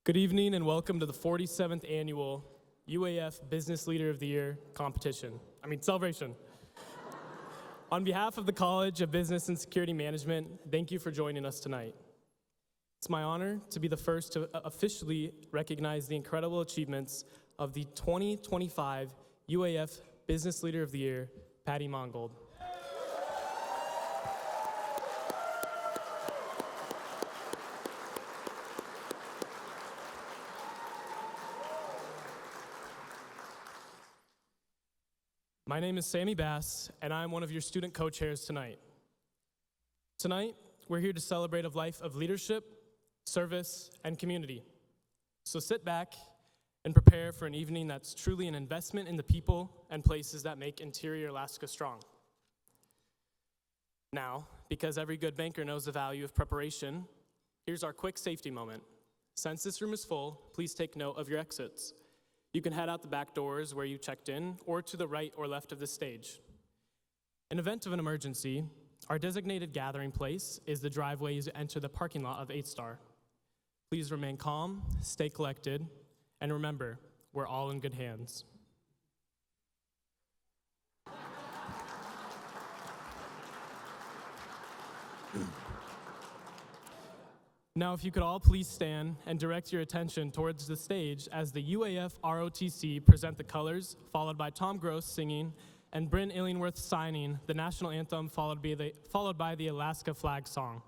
Good evening and welcome to the 47th annual UAF Business Leader of the Year celebration. On behalf of the College of Business and Security Management, thank you for joining us tonight. It's my honor to be the first to officially recognize the incredible achievements of the 2025 UAF Business Leader of the Year, Patty Mongold. My name is Sammy Bass, and I'm one of your student co-chairs tonight. Tonight, we're here to celebrate a life of leadership, service, and community. So sit back and prepare for an evening that's truly an investment in the people and places that make Interior Alaska strong. Now, because every good banker knows the value of preparation, here's our quick safety moment. Since this room is full, please take note of your exits. You can head out the back doors where you checked in, or to the right or left of the stage. In event of an emergency, our designated gathering place is the driveway as you enter the parking lot of 8 Star. Please remain calm, stay collected, and remember, we're all in good hands. Now, if you could all please stand and direct your attention towards the stage as the UAF ROTC present the colors, followed by Tom Gross singing, and Bryn Illingworth signing the national anthem, followed by the Alaska flag song.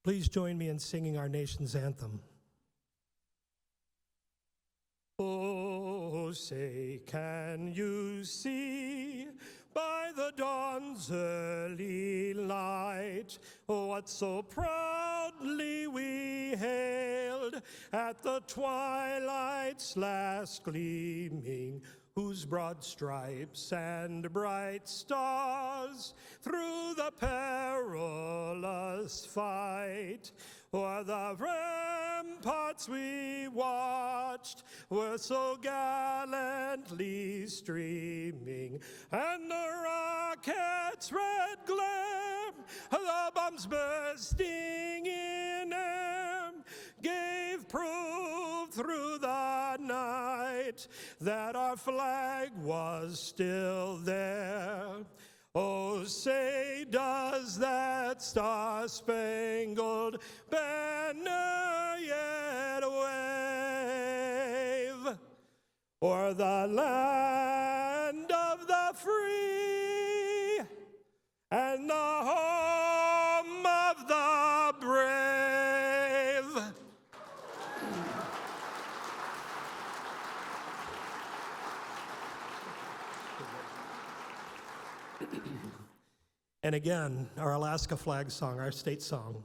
Please join me in singing our nation's anthem. Oh, say, can you see by the dawn's early light what so proudly we hailed at the twilight's last gleaming, whose broad stripes and bright stars through the perilous fight o'er the ramparts we watched were so gallantly streaming, and the rocket's red glare, the bombs bursting in air, gave proof through the night that our flag was still there. Oh, say, does that star-spangled banner yet wave o'er the land of the free and the home of the brave? And again, our Alaska flag song, our state song.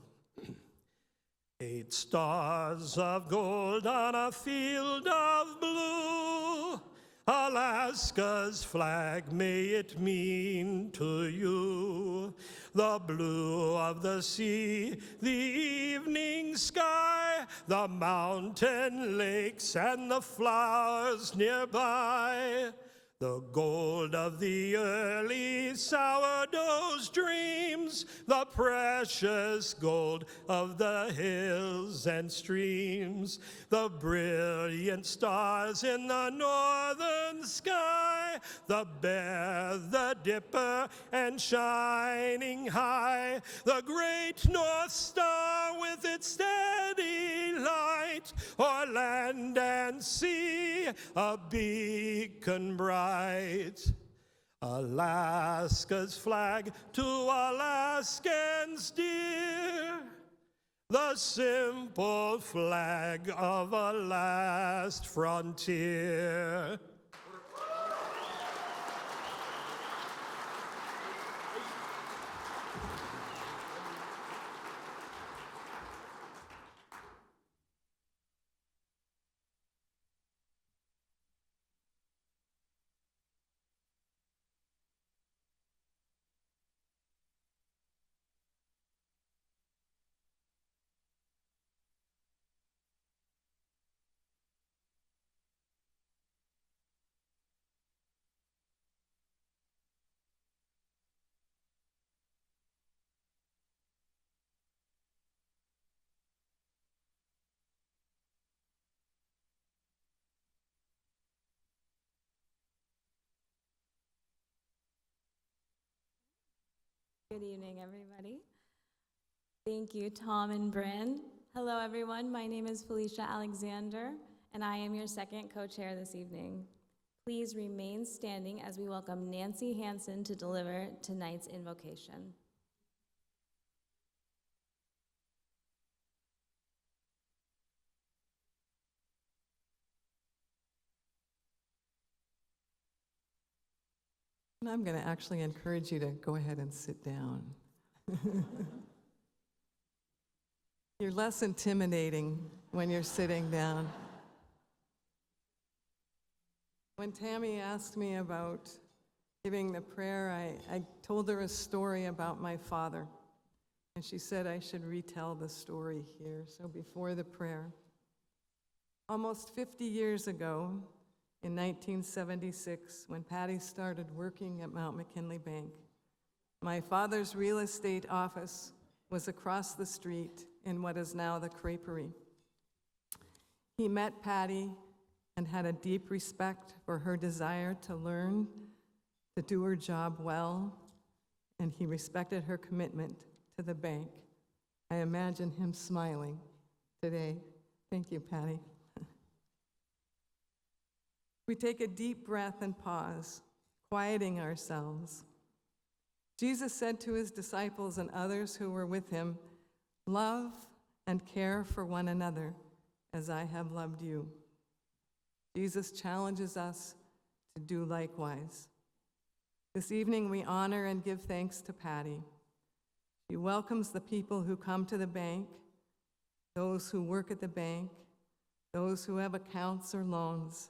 8 stars of gold on a field of blue, Alaska's flag, may it mean to you the blue of the sea, the evening sky, the mountain lakes, and the flowers nearby. The gold of the early sourdough's dreams, the precious gold of the hills and streams, the brilliant stars in the northern sky, the Bear, the Dipper, and shining high, the great North Star with its steady light, o'er land and sea, a beacon bright. Alaska's flag to Alaskans dear, the simple flag of a last frontier. Good evening, everybody. Thank you, Tom and Bryn. Hello, everyone. My name is Felicia Alexander, and I am your second co-chair this evening. Please remain standing as we welcome Nancy Hansen to deliver tonight's invocation. And I'm going to actually encourage you to go ahead and sit down. You're less intimidating when you're sitting down. When Tammy asked me about giving the prayer, I told her a story about my father. And she said I should retell the story here. So before the prayer, almost 50 years ago, in 1976, when Patty started working at McKinley Bank, my father's real estate office was across the street in what is now the Creperie. He met Patty and had a deep respect for her desire to learn, to do her job well, and he respected her commitment to the bank. I imagine him smiling today. Thank you, Patty. We take a deep breath and pause, quieting ourselves. Jesus said to his disciples and others who were with him, "Love and care for one another as I have loved you." Jesus challenges us to do likewise. This evening we honor and give thanks to Patty. She welcomes the people who come to the bank, those who work at the bank, those who have accounts or loans,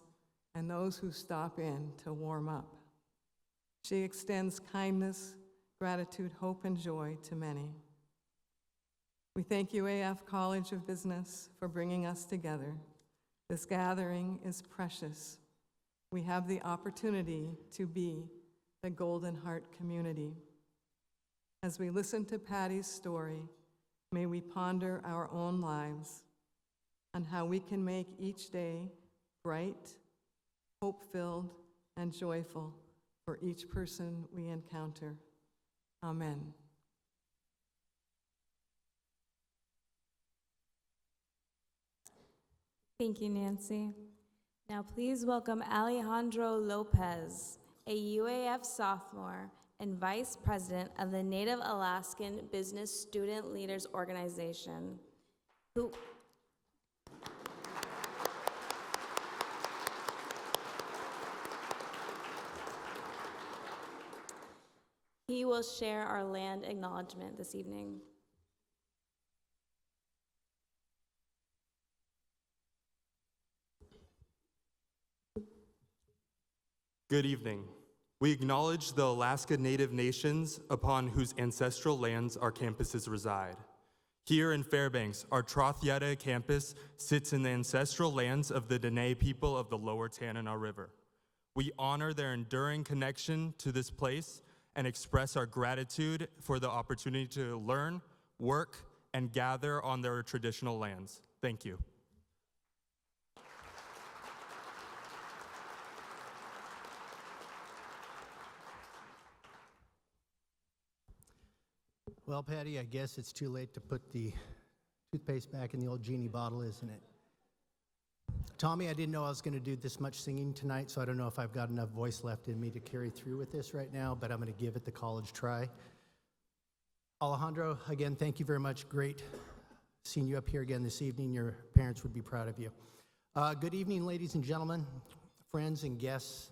and those who stop in to warm up. She extends kindness, gratitude, hope, and joy to many. We thank UAF College of Business for bringing us together. This gathering is precious. We have the opportunity to be the Golden Heart community. As we listen to Patty's story, may we ponder our own lives on how we can make each day bright, hope-filled, and joyful for each person we encounter. Amen. Thank you, Nancy. Now please welcome Alejandro Lopez, a UAF sophomore and Vice President of the Native Alaskan Business Student Leaders Organization, who he will share our land acknowledgement this evening. Good evening. We acknowledge the Alaska Native nations upon whose ancestral lands our campuses reside. Here in Fairbanks, our Trothyeta campus sits in the ancestral lands of the Dene people of the lower Tanana River. We honor their enduring connection to this place and express our gratitude for the opportunity to learn, work, and gather on their traditional lands. Thank you. Well, Patty, I guess it's too late to put the toothpaste back in the old genie bottle, isn't it? Tommy, I didn't know I was going to do this much singing tonight, so I don't know if I've got enough voice left in me to carry through with this right now, but I'm going to give it the college try. Alejandro, again, thank you very much. Great seeing you up here again this evening. Your parents would be proud of you. Good evening, ladies and gentlemen, friends and guests.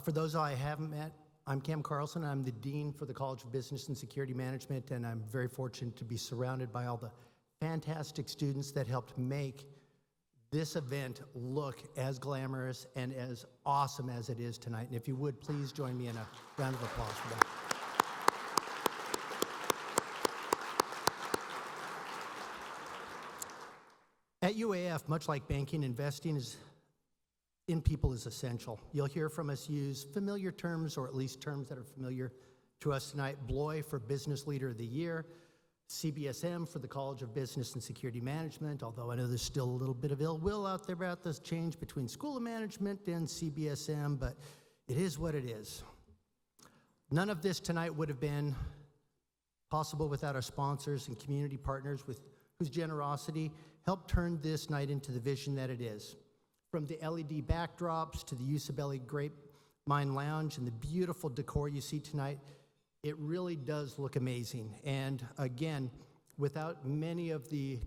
For those I haven't met, I'm Cam Carlson. I'm the Dean for the College of Business and Security Management, and I'm very fortunate to be surrounded by all the fantastic students that helped make this event look as glamorous and as awesome as it is tonight. And if you would, please join me in a round of applause for them. At UAF, much like banking, investing in people is essential. You'll hear from us use familiar terms, or at least terms that are familiar to us tonight. Bloy for Business Leader of the Year, CBSM for the College of Business and Security Management, although I know there's still a little bit of ill will out there about this change between School of Management and CBSM, but it is what it is. None of this tonight would have been possible without our sponsors and community partners whose generosity helped turn this night into the vision that it is. From the LED backdrops to the Usabelli Grapevine Lounge and the beautiful decor you see tonight, it really does look amazing. And again, without many of the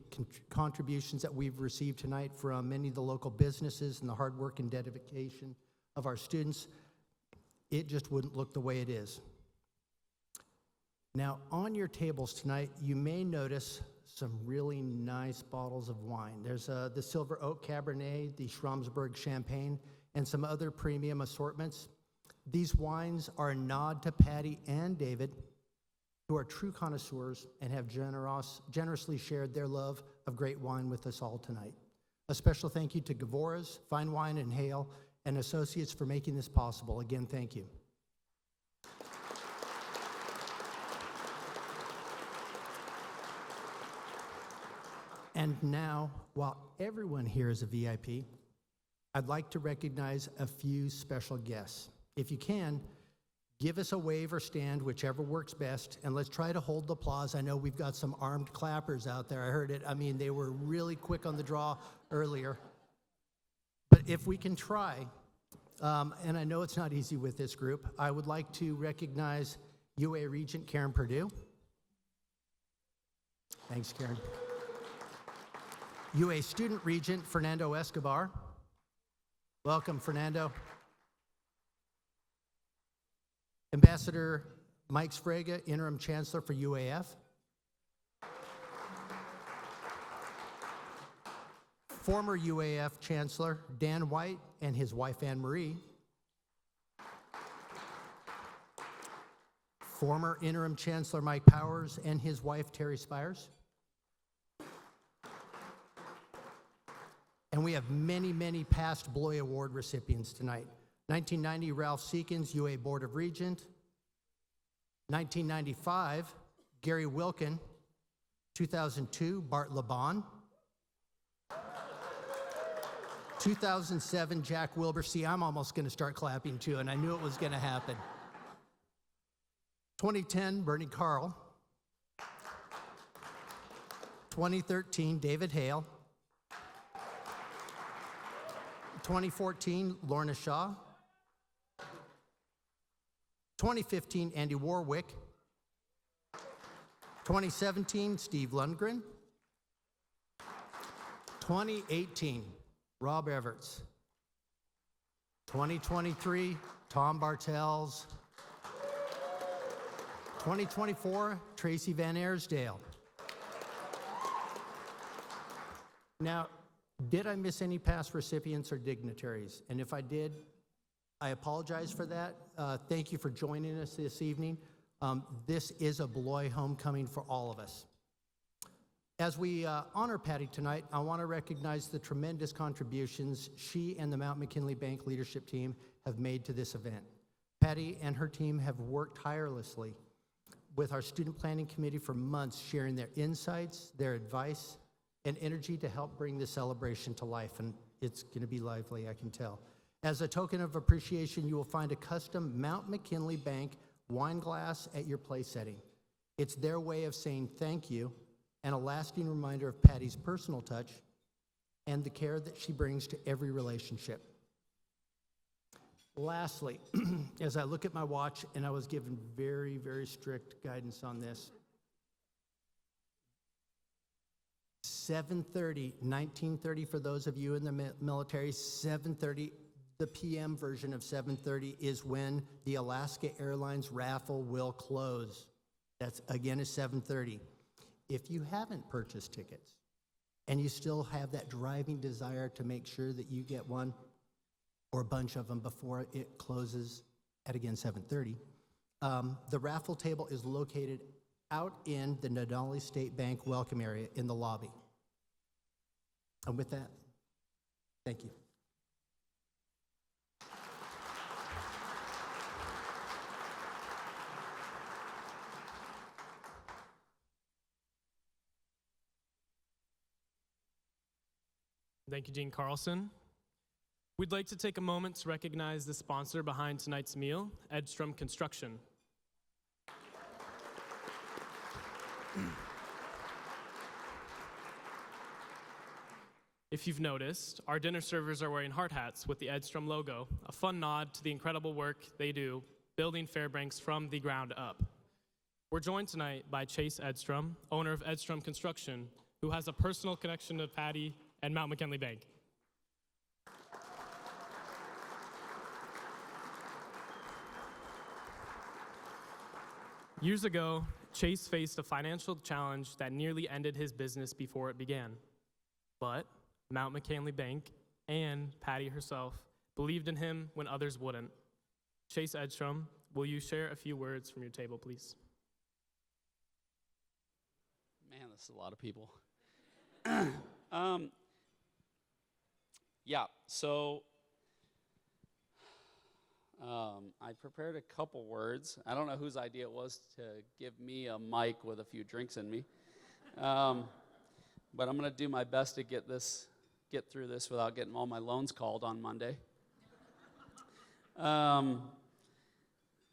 contributions that we've received tonight from many of the local businesses and the hard work and dedication of our students, it just wouldn't look the way it is. Now, on your tables tonight, you may notice some really nice bottles of wine. There's the Silver Oak Cabernet, the Schramsberg Champagne, and some other premium assortments. These wines are a nod to Patty and David, who are true connoisseurs and have generously shared their love of great wine with us all tonight. A special thank you to Gavora's, Fine Wine and Hale, and associates for making this possible. Again, thank you. And now, while everyone here is a VIP, I'd like to recognize a few special guests. If you can, give us a wave or stand, whichever works best, and let's try to hold the applause. I know we've got some armed clappers out there. I heard it. I mean, they were really quick on the draw earlier. But if we can try, and I know it's not easy with this group, I would like to recognize UA Regent Karen Perdue. Thanks, Karen. UA Student Regent Fernando Escobar. Welcome, Fernando. Ambassador Mike Sfraga, Interim Chancellor for UAF. Former UAF Chancellor Dan White and his wife Anne Marie. Former Interim Chancellor Mike Powers and his wife Terry Spires. And we have many, many past Bloy Award recipients tonight. 1990, Ralph Seekins, UA Board of Regent. 1995, Gary Wilkin. 2002, Bart Laban. 2007, Jack Wilbur. See, I'm almost going to start clapping too, and I knew it was going to happen. 2010, Bernie Carl. 2013, David Hale. 2014, Lorna Shaw. 2015, Andy Warwick. 2017, Steve Lundgren. 2018, Rob Everts. 2023, Tom Bartels. 2024, Tracy Van Aersdale. Now, did I miss any past recipients or dignitaries? And if I did, I apologize for that. Thank you for joining us this evening. This is a Bloy homecoming for all of us. As we honor Patty tonight, I want to recognize the tremendous contributions she and the Mount McKinley Bank leadership team have made to this event. Patty and her team have worked tirelessly with our student planning committee for months, sharing their insights, their advice, and energy to help bring this celebration to life, and it's going to be lively, I can tell. As a token of appreciation, you will find a custom Mount McKinley Bank wine glass at your place setting. It's their way of saying thank you and a lasting reminder of Patty's personal touch and the care that she brings to every relationship. Lastly, as I look at my watch, and I was given very, very strict guidance on this, 7:30, 19:30 for those of you in the military, 7:30, the PM version of 7:30 is when the Alaska Airlines raffle will close. That's, again, is 7:30. If you haven't purchased tickets and you still have that driving desire to make sure that you get one or a bunch of them before it closes at, again, 7:30, the raffle table is located out in the Denali State Bank welcome area in the lobby. And with that, thank you. Thank you, Gene Carlson. We'd like to take a moment to recognize the sponsor behind tonight's meal, Edstrom Construction. If you've noticed, our dinner servers are wearing hard hats with the Edstrom logo, a fun nod to the incredible work they do building Fairbanks from the ground up. We're joined tonight by Chase Edstrom, owner of Edstrom Construction, who has a personal connection to Patty and Mount McKinley Bank. Years ago, Chase faced a financial challenge that nearly ended his business before it began. But Mount McKinley Bank and Patty herself believed in him when others wouldn't. Chase Edstrom, will you share a few words from your table, please? Man, this is a lot of people. So I prepared a couple words. I don't know whose idea it was to give me a mic with a few drinks in me. But I'm going to do my best to get through this without getting all my loans called on Monday.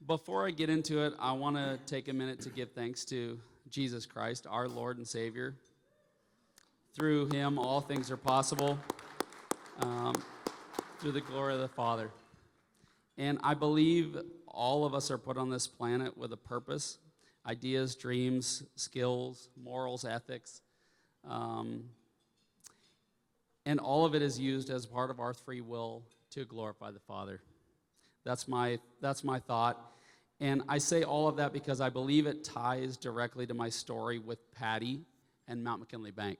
Before I get into it, I want to take a minute to give thanks to Jesus Christ, our Lord and Savior. Through him, all things are possible, through the glory of the Father. And I believe all of us are put on this planet with a purpose, ideas, dreams, skills, morals, ethics. And all of it is used as part of our free will to glorify the Father. That's my thought. And I say all of that because I believe it ties directly to my story with Patty and Mount McKinley Bank.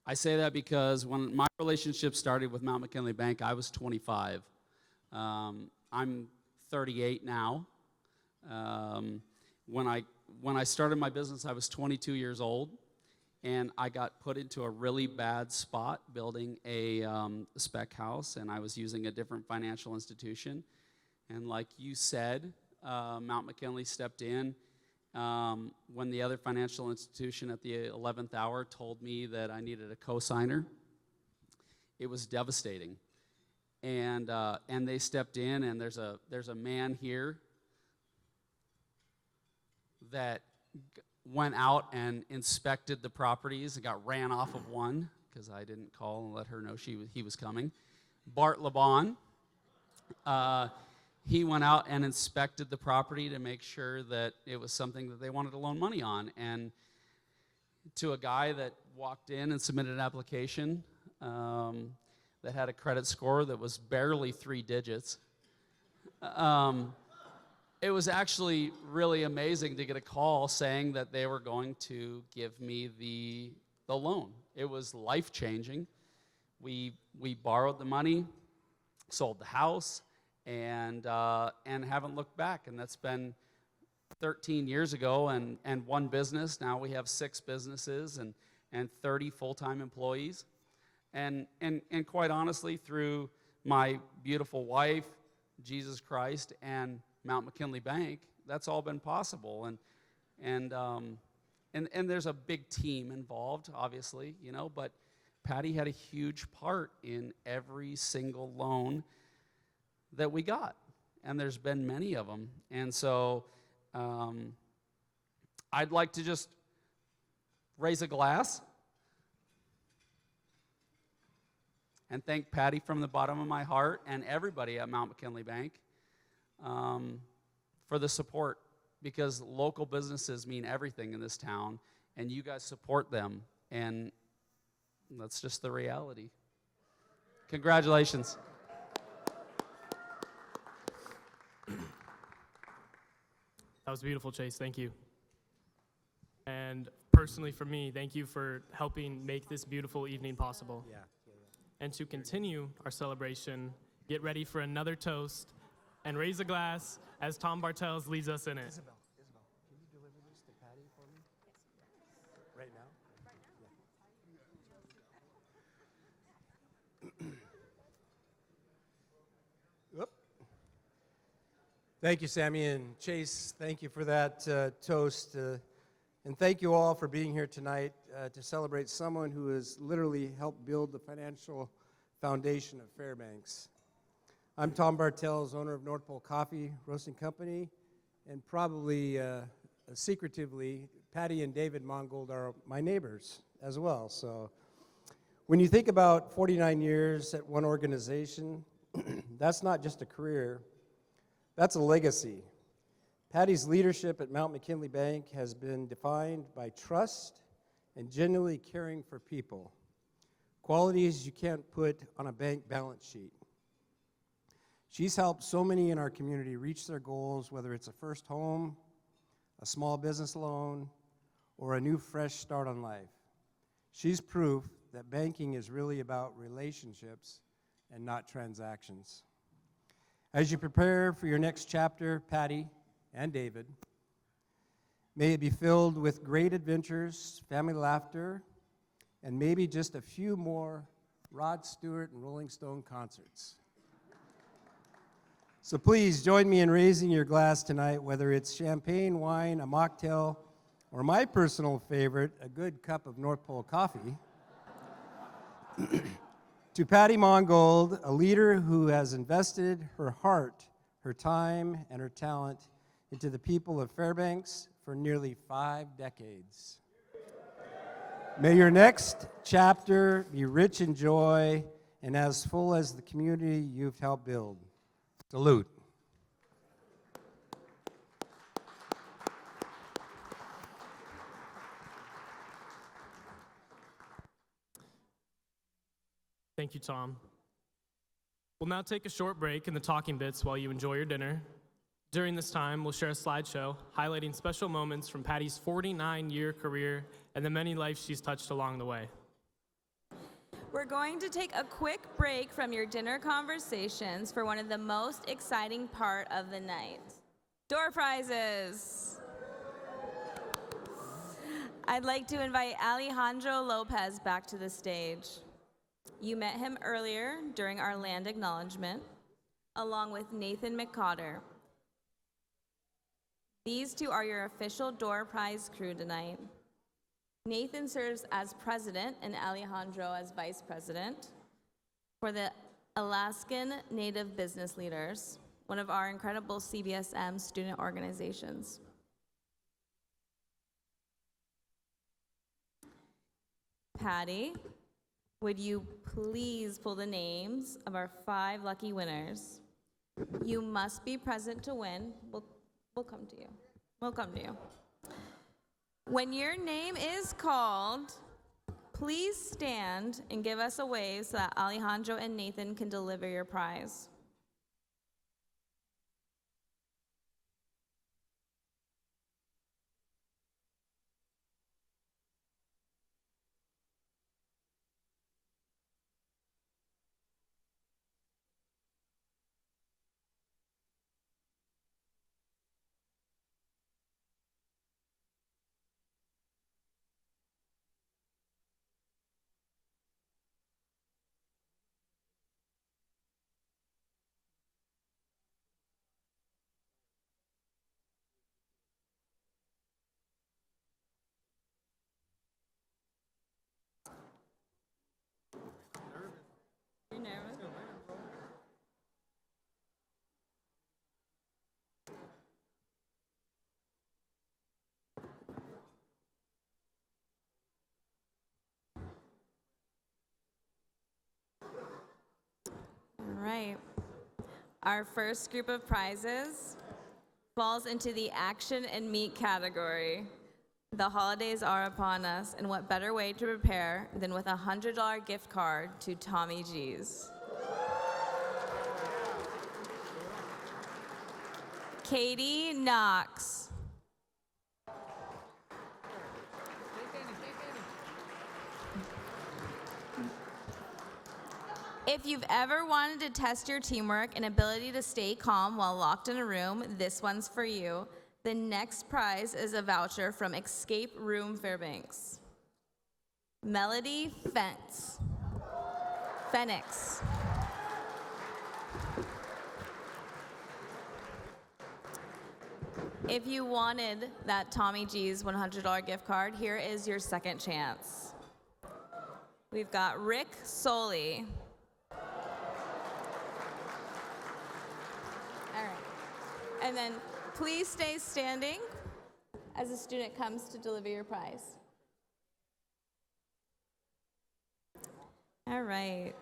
I say that because when my relationship started with Mount McKinley Bank, I was 25. I'm 38 now. When I started my business, I was 22 years old, and I got put into a really bad spot building a spec house, and I was using a different financial institution. And like you said, Mount McKinley stepped in when the other financial institution at the 11th hour told me that I needed a co-signer. It was devastating. And they stepped in, and there's a man here that went out and inspected the properties and got ran off of one because I didn't call and let her know he was coming. Bart LeBon, he went out and inspected the property to make sure that it was something that they wanted to loan money on. And to a guy that walked in and submitted an application that had a credit score that was barely 3 digits, it was actually really amazing to get a call saying that they were going to give me the loan. It was life-changing. We borrowed the money, sold the house, and haven't looked back. And that's been 13 years ago, and one business. Now we have 6 businesses and 30 full-time employees. And quite honestly, through my beautiful wife, Jesus Christ, and Mount McKinley Bank, that's all been possible. And there's a big team involved, obviously, but Patty had a huge part in every single loan that we got, and there's been many of them. And so I'd like to just raise a glass and thank Patty from the bottom of my heart and everybody at Mount McKinley Bank for the support, because local businesses mean everything in this town, and you guys support them and that's just the reality. Congratulations. That was beautiful, Chase. Thank you. And personally for me, thank you for helping make this beautiful evening possible. And to continue our celebration, get ready for another toast and raise a glass as Tom Bartels leads us in it. Isabel, can you deliver this to Patty for me? Right now? Whoop. Thank you, Sammy, and Chase, thank you for that toast. And thank you all for being here tonight to celebrate someone who has literally helped build the financial foundation of Fairbanks. I'm Tom Bartels, owner of North Pole Coffee Roasting Company, and probably secretively, Patty and David Mongold are my neighbors as well. So when you think about 49 years at one organization, that's not just a career, that's a legacy. Patty's leadership at McKinley Bank has been defined by trust and genuinely caring for people, qualities you can't put on a bank balance sheet. She's helped so many in our community reach their goals, whether it's a first home, a small business loan, or a new fresh start on life. She's proof that banking is really about relationships and not transactions. As you prepare for your next chapter, Patty and David, may it be filled with great adventures, family laughter, and maybe just a few more Rod Stewart and Rolling Stone concerts. So please join me in raising your glass tonight, whether it's champagne, wine, a mocktail, or my personal favorite, a good cup of North Pole coffee. To Patty Mongold, a leader who has invested her heart, her time, and her talent into the people of Fairbanks for nearly 5 decades. May your next chapter be rich in joy and as full as the community you've helped build. Salute. Thank you, Tom. We'll now take a short break in the talking bits while you enjoy your dinner. During this time, we'll share a slideshow highlighting special moments from Patty's 49-year career and the many lives she's touched along the way. We're going to take a quick break from your dinner conversations for one of the most exciting part of the night, door prizes. I'd like to invite Alejandro Lopez back to the stage. You met him earlier during our land acknowledgement, along with Nathan McCotter. These two are your official door prize crew tonight. Nathan serves as president and Alejandro as vice president for the Alaskan Native Business Leaders, one of our incredible CBSM student organizations. Patty, would you please pull the names of our 5 lucky winners? You must be present to win. We'll come to you. We'll come to you. When your name is called, please stand and give us a wave so that Alejandro and Nathan can deliver your prize. You nervous? All right. Our first group of prizes falls into the action and meet category. The holidays are upon us, and what better way to prepare than with a $100 gift card to Tommy G's. Katie Knox. If you've ever wanted to test your teamwork and ability to stay calm while locked in a room, this one's for you. The next prize is a voucher from Escape Room Fairbanks. Melody Phoenix. If you wanted that Tommy G's $100 gift card, here is your second chance. We've got Rick Soley. All right. And then please stay standing as the student comes to deliver your prize. All right.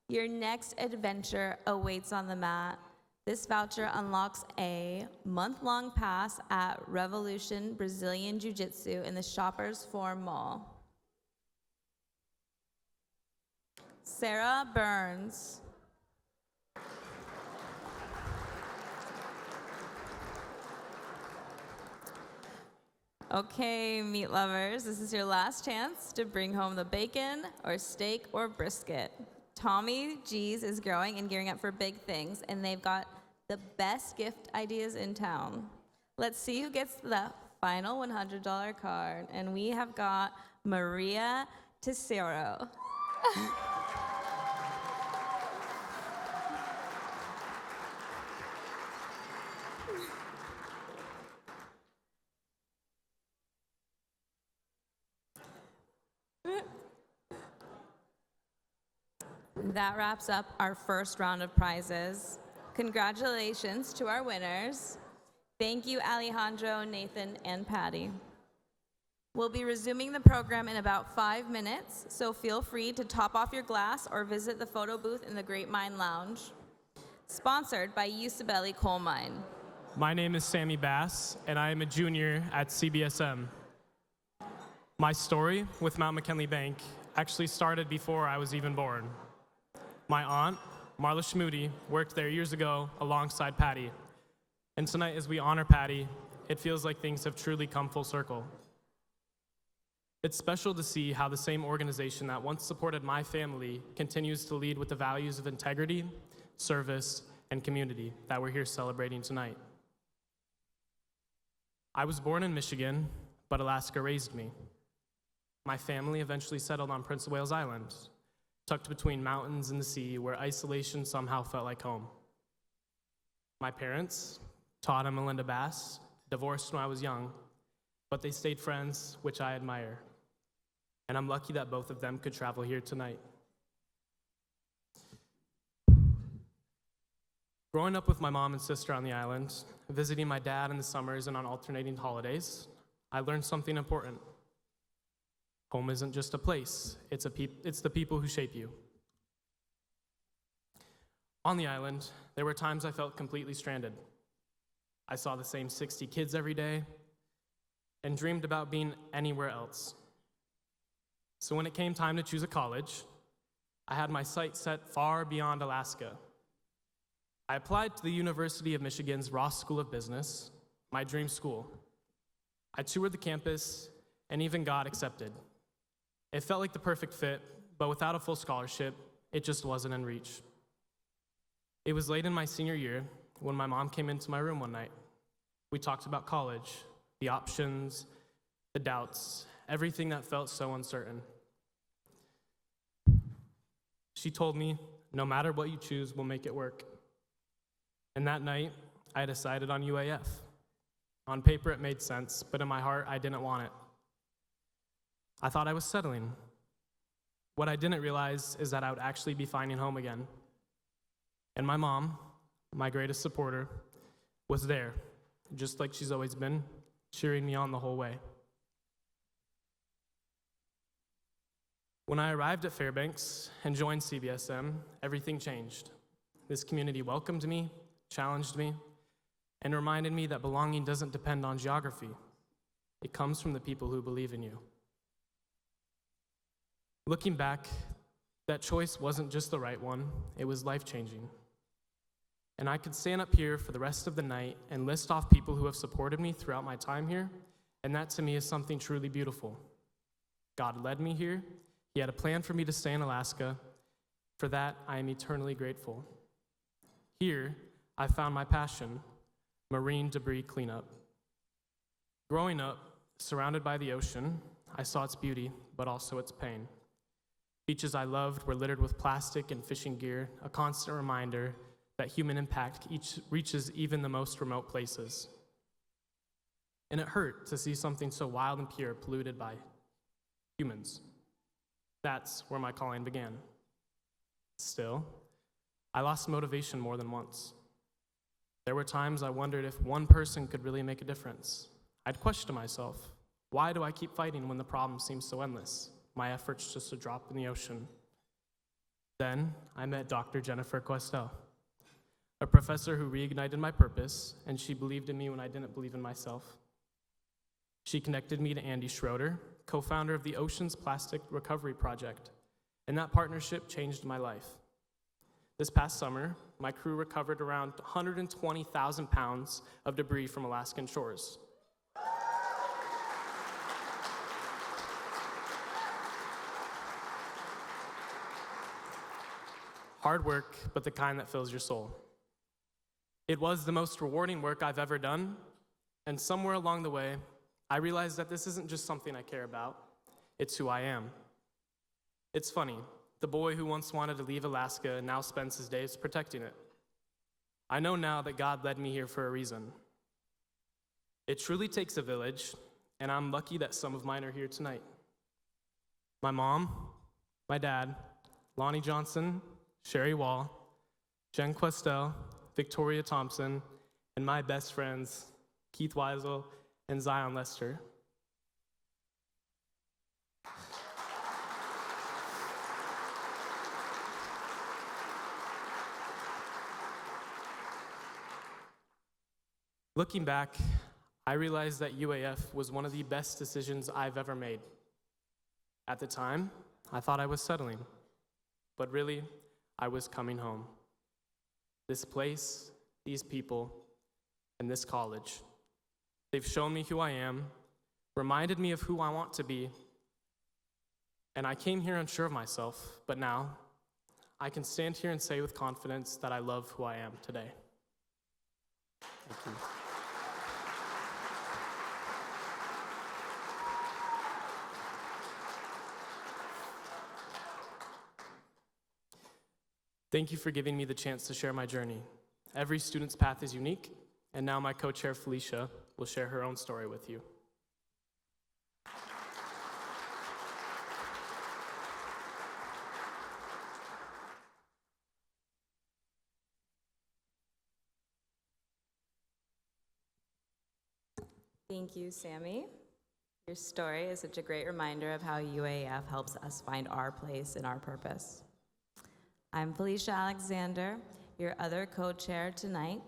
Your next adventure awaits on the mat. This voucher unlocks a month-long pass at Revolution Brazilian Jiu-Jitsu in the Shoppers Forum Mall. Sarah Burns. Okay, meat lovers, this is your last chance to bring home the bacon or steak or brisket. Tommy G's is growing and gearing up for big things, and they've got the best gift ideas in town. Let's see who gets the final $100 card, and we have got Maria Tesoro. That wraps up our first round of prizes. Congratulations to our winners. Thank you, Alejandro, Nathan, and Patty. We'll be resuming the program in about 5 minutes, so feel free to top off your glass or visit the photo booth in the Great Mine Lounge. Sponsored by Usabelli Coal Mine. My name is Sammy Bass, and I am a junior at CBSM. My story with Mount McKinley Bank actually started before I was even born. My aunt, Marla Schmoody, worked there years ago alongside Patty. And tonight, as we honor Patty, it feels like things have truly come full circle. It's special to see how the same organization that once supported my family continues to lead with the values of integrity, service, and community that we're here celebrating tonight. I was born in Michigan, but Alaska raised me. My family eventually settled on Prince of Wales Island, tucked between mountains and the sea, where isolation somehow felt like home. My parents, Todd and Melinda Bass, divorced when I was young, but they stayed friends, which I admire. And I'm lucky that both of them could travel here tonight. Growing up with my mom and sister on the island, visiting my dad in the summers and on alternating holidays, I learned something important. Home isn't just a place, it's the people who shape you. On the island, there were times I felt completely stranded. I saw the same 60 kids every day and dreamed about being anywhere else. So when it came time to choose a college, I had my sights set far beyond Alaska. I applied to the University of Michigan's Ross School of Business, my dream school. I toured the campus and even got accepted. It felt like the perfect fit, but without a full scholarship, it just wasn't in reach. It was late in my senior year when my mom came into my room one night. We talked about college, the options, the doubts, everything that felt so uncertain. She told me, no matter what you choose, we'll make it work. And that night, I decided on UAF. On paper, it made sense, but in my heart, I didn't want it. I thought I was settling. What I didn't realize is that I would actually be finding home again. And my mom, my greatest supporter, was there, just like she's always been, cheering me on the whole way. When I arrived at Fairbanks and joined CBSM, everything changed. This community welcomed me, challenged me, and reminded me that belonging doesn't depend on geography. It comes from the people who believe in you. Looking back, that choice wasn't just the right one, it was life-changing. And I could stand up here for the rest of the night and list off people who have supported me throughout my time here, and that to me is something truly beautiful. God led me here. He had a plan for me to stay in Alaska. For that, I am eternally grateful. Here, I found my passion, marine debris cleanup. Growing up, surrounded by the ocean, I saw its beauty, but also its pain. Beaches I loved were littered with plastic and fishing gear, a constant reminder that human impact reaches even the most remote places. And it hurt to see something so wild and pure polluted by humans. That's where my calling began. Still, I lost motivation more than once. There were times I wondered if one person could really make a difference. I'd question myself, why do I keep fighting when the problem seems so endless? My efforts just a drop in the ocean. Then I met Dr. Jennifer Questel, a professor who reignited my purpose, and she believed in me when I didn't believe in myself. She connected me to Andy Schroeder, co-founder of the Oceans Plastic Recovery Project, and that partnership changed my life. This past summer, my crew recovered around 120,000 pounds of debris from Alaskan shores. Hard work, but the kind that fills your soul. It was the most rewarding work I've ever done, and somewhere along the way, I realized that this isn't just something I care about, it's who I am. It's funny, the boy who once wanted to leave Alaska now spends his days protecting it. I know now that God led me here for a reason. It truly takes a village, and I'm lucky that some of mine are here tonight. My mom, my dad, Lonnie Johnson, Sherry Wall, Jen Questel, Victoria Thompson, and my best friends, Keith Weisel and Zion Lester. Looking back, I realized that UAF was one of the best decisions I've ever made. At the time, I thought I was settling, but really, I was coming home. This place, these people, and this college. They've shown me who I am, reminded me of who I want to be, and I came here unsure of myself, but now I can stand here and say with confidence that I love who I am today. Thank you. Thank you for giving me the chance to share my journey. Every student's path is unique, and now my co-chair Felicia will share her own story with you. Thank you, Sammy. Your story is such a great reminder of how UAF helps us find our place and our purpose. I'm Felicia Alexander, your other co-chair tonight.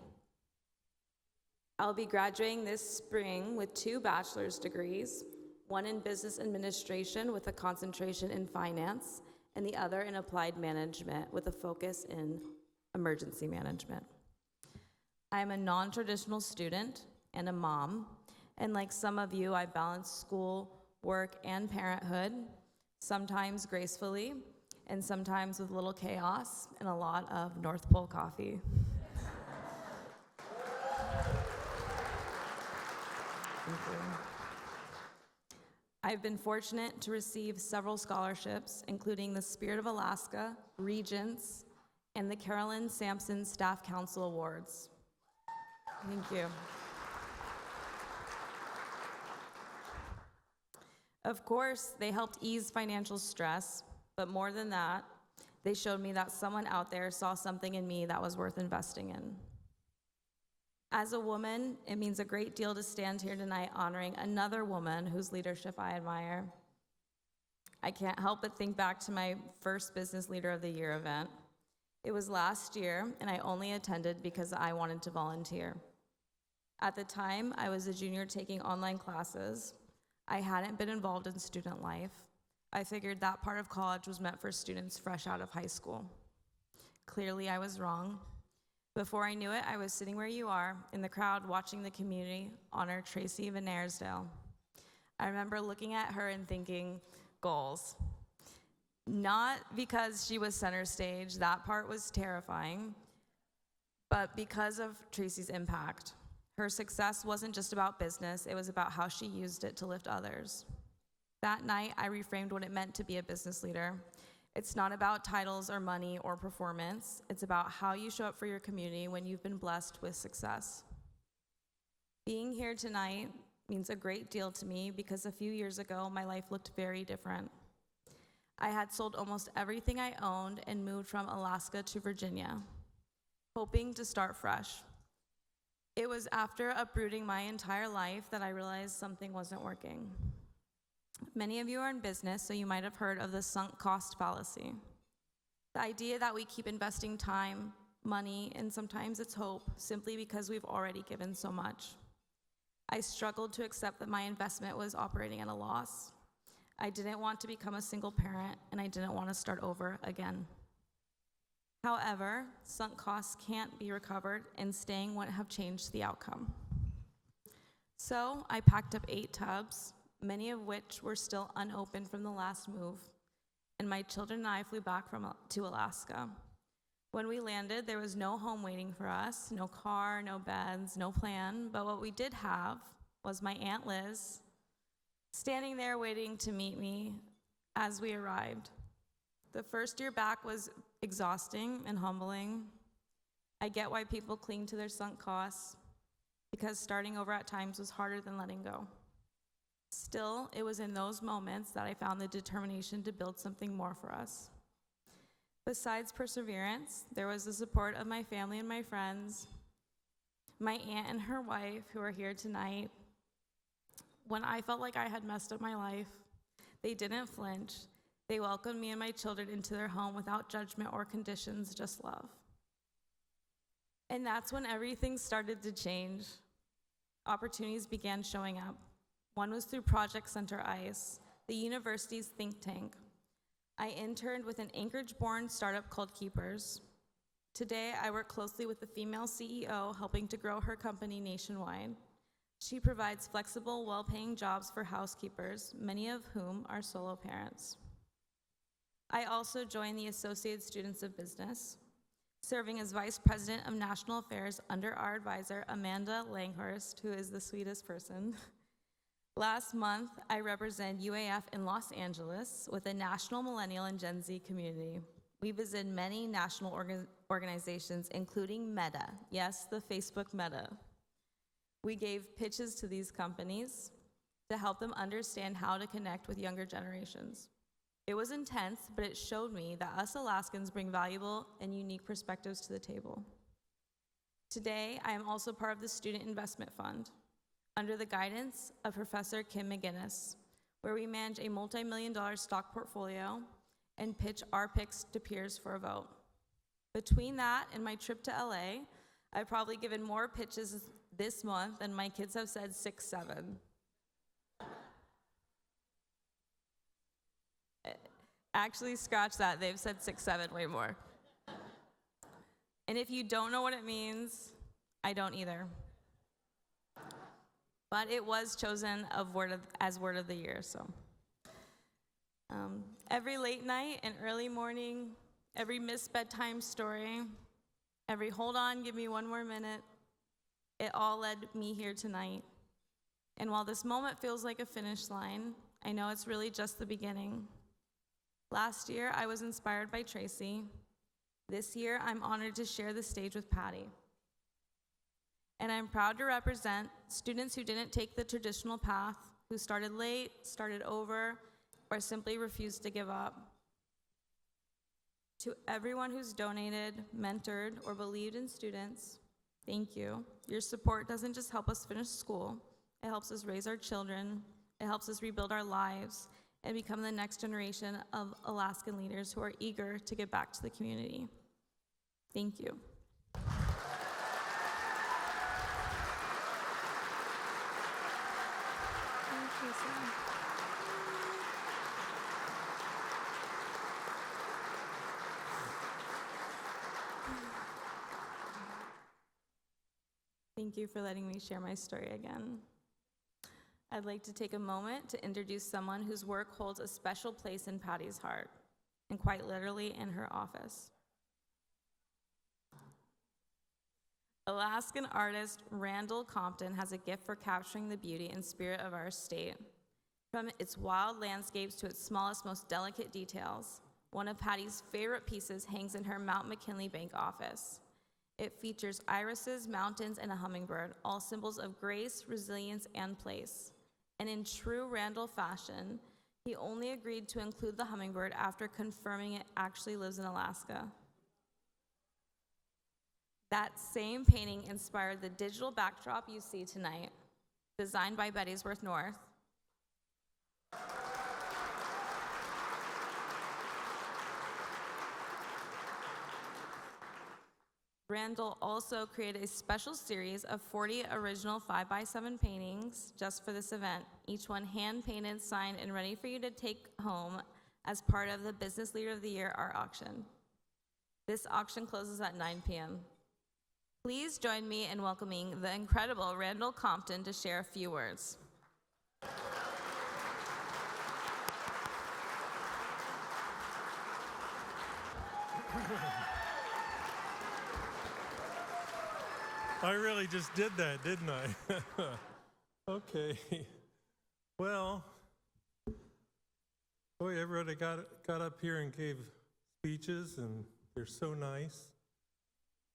I'll be graduating this spring with 2 bachelor's degrees, one in business administration with a concentration in finance, and the other in applied management with a focus in emergency management. I'm a non-traditional student and a mom, and like some of you, I balance school, work, and parenthood, sometimes gracefully, and sometimes with a little chaos and a lot of North Pole coffee. Thank you. I've been fortunate to receive several scholarships, including the Spirit of Alaska, Regents, and the Carolyn Sampson Staff Council Awards. Thank you. Of course, they helped ease financial stress, but more than that, they showed me that someone out there saw something in me that was worth investing in. As a woman, it means a great deal to stand here tonight honoring another woman whose leadership I admire. I can't help but think back to my first Business Leader of the Year event. It was last year, and I only attended because I wanted to volunteer. At the time, I was a junior taking online classes, I hadn't been involved in student life. I figured that part of college was meant for students fresh out of high school. Clearly, I was wrong. Before I knew it, I was sitting where you are, in the crowd, watching the community honor Tracy Van Ayersdale. I remember looking at her and thinking, goals. Not because she was center stage, that part was terrifying, but because of Tracy's impact. Her success wasn't just about business, it was about how she used it to lift others. That night, I reframed what it meant to be a business leader. It's not about titles or money or performance. It's about how you show up for your community when you've been blessed with success. Being here tonight means a great deal to me because a few years ago, my life looked very different. I had sold almost everything I owned and moved from Alaska to Virginia, hoping to start fresh. It was after uprooting my entire life that I realized something wasn't working. Many of you are in business, so you might have heard of the sunk cost fallacy. The idea that we keep investing time, money, and sometimes it's hope simply because we've already given so much. I struggled to accept that my investment was operating at a loss. I didn't want to become a single parent, and I didn't want to start over again. However, sunk costs can't be recovered, and staying wouldn't have changed the outcome. So I packed up 8 tubs, many of which were still unopened from the last move, and my children and I flew back to Alaska. When we landed, there was no home waiting for us, no car, no beds, no plan, but what we did have was my Aunt Liz standing there waiting to meet me as we arrived. The first year back was exhausting and humbling. I get why people cling to their sunk costs, because starting over at times was harder than letting go. Still, it was in those moments that I found the determination to build something more for us. Besides perseverance, there was the support of my family and my friends, my aunt and her wife who are here tonight. When I felt like I had messed up my life, they didn't flinch. They welcomed me and my children into their home without judgment or conditions, just love. And that's when everything started to change. Opportunities began showing up. One was through Project Center ICE, the university's think tank. I interned with an Anchorage-born startup called Keepers. Today, I work closely with the female CEO, helping to grow her company nationwide. She provides flexible, well-paying jobs for housekeepers, many of whom are solo parents. I also joined the Associated Students of Business, serving as Vice President of National Affairs under our advisor, Amanda Langhorst, who is the sweetest person. Last month, I represent UAF in Los Angeles with a national millennial and Gen Z community. We visited many national organizations, including Meta, yes, the Facebook Meta. We gave pitches to these companies to help them understand how to connect with younger generations. It was intense, but it showed me that us Alaskans bring valuable and unique perspectives to the table. Today, I am also part of the Student Investment Fund, under the guidance of Professor Kim McGinnis, where we manage a multi-million-dollar stock portfolio and pitch our picks to peers for a vote. Between that and my trip to LA, I've probably given more pitches this month than my kids have said 6, 7. Actually, scratch that. They've said 6, 7 way more. And if you don't know what it means, I don't either. But it was chosen as Word of the Year, so. Every late night and early morning, every missed bedtime story, every hold on, give me one more minute, it all led me here tonight. And while this moment feels like a finish line, I know it's really just the beginning. Last year, I was inspired by Tracy. This year, I'm honored to share the stage with Patty. And I'm proud to represent students who didn't take the traditional path, who started late, started over, or simply refused to give up. To everyone who's donated, mentored, or believed in students, thank you. Your support doesn't just help us finish school, it helps us raise our children, it helps us rebuild our lives, and become the next generation of Alaskan leaders who are eager to give back to the community. Thank you. Thank you, sir. Thank you for letting me share my story again. I'd like to take a moment to introduce someone whose work holds a special place in Patty's heart, and quite literally in her office. Alaskan artist Randall Compton has a gift for capturing the beauty and spirit of our state. From its wild landscapes to its smallest, most delicate details, one of Patty's favorite pieces hangs in her Mount McKinley Bank office. It features irises, mountains, and a hummingbird, all symbols of grace, resilience, and place. And in true Randall fashion, he only agreed to include the hummingbird after confirming it actually lives in Alaska. That same painting inspired the digital backdrop you see tonight, designed by Bettysworth North. Randall also created a special series of 40 original 5x7 paintings just for this event, each one hand-painted, signed, and ready for you to take home as part of the Business Leader of the Year art auction. This auction closes at 9 p.m. Please join me in welcoming the incredible Randall Compton to share a few words. I really just did that, didn't I? Okay. Well, boy, everybody got up here and gave speeches, and they're so nice.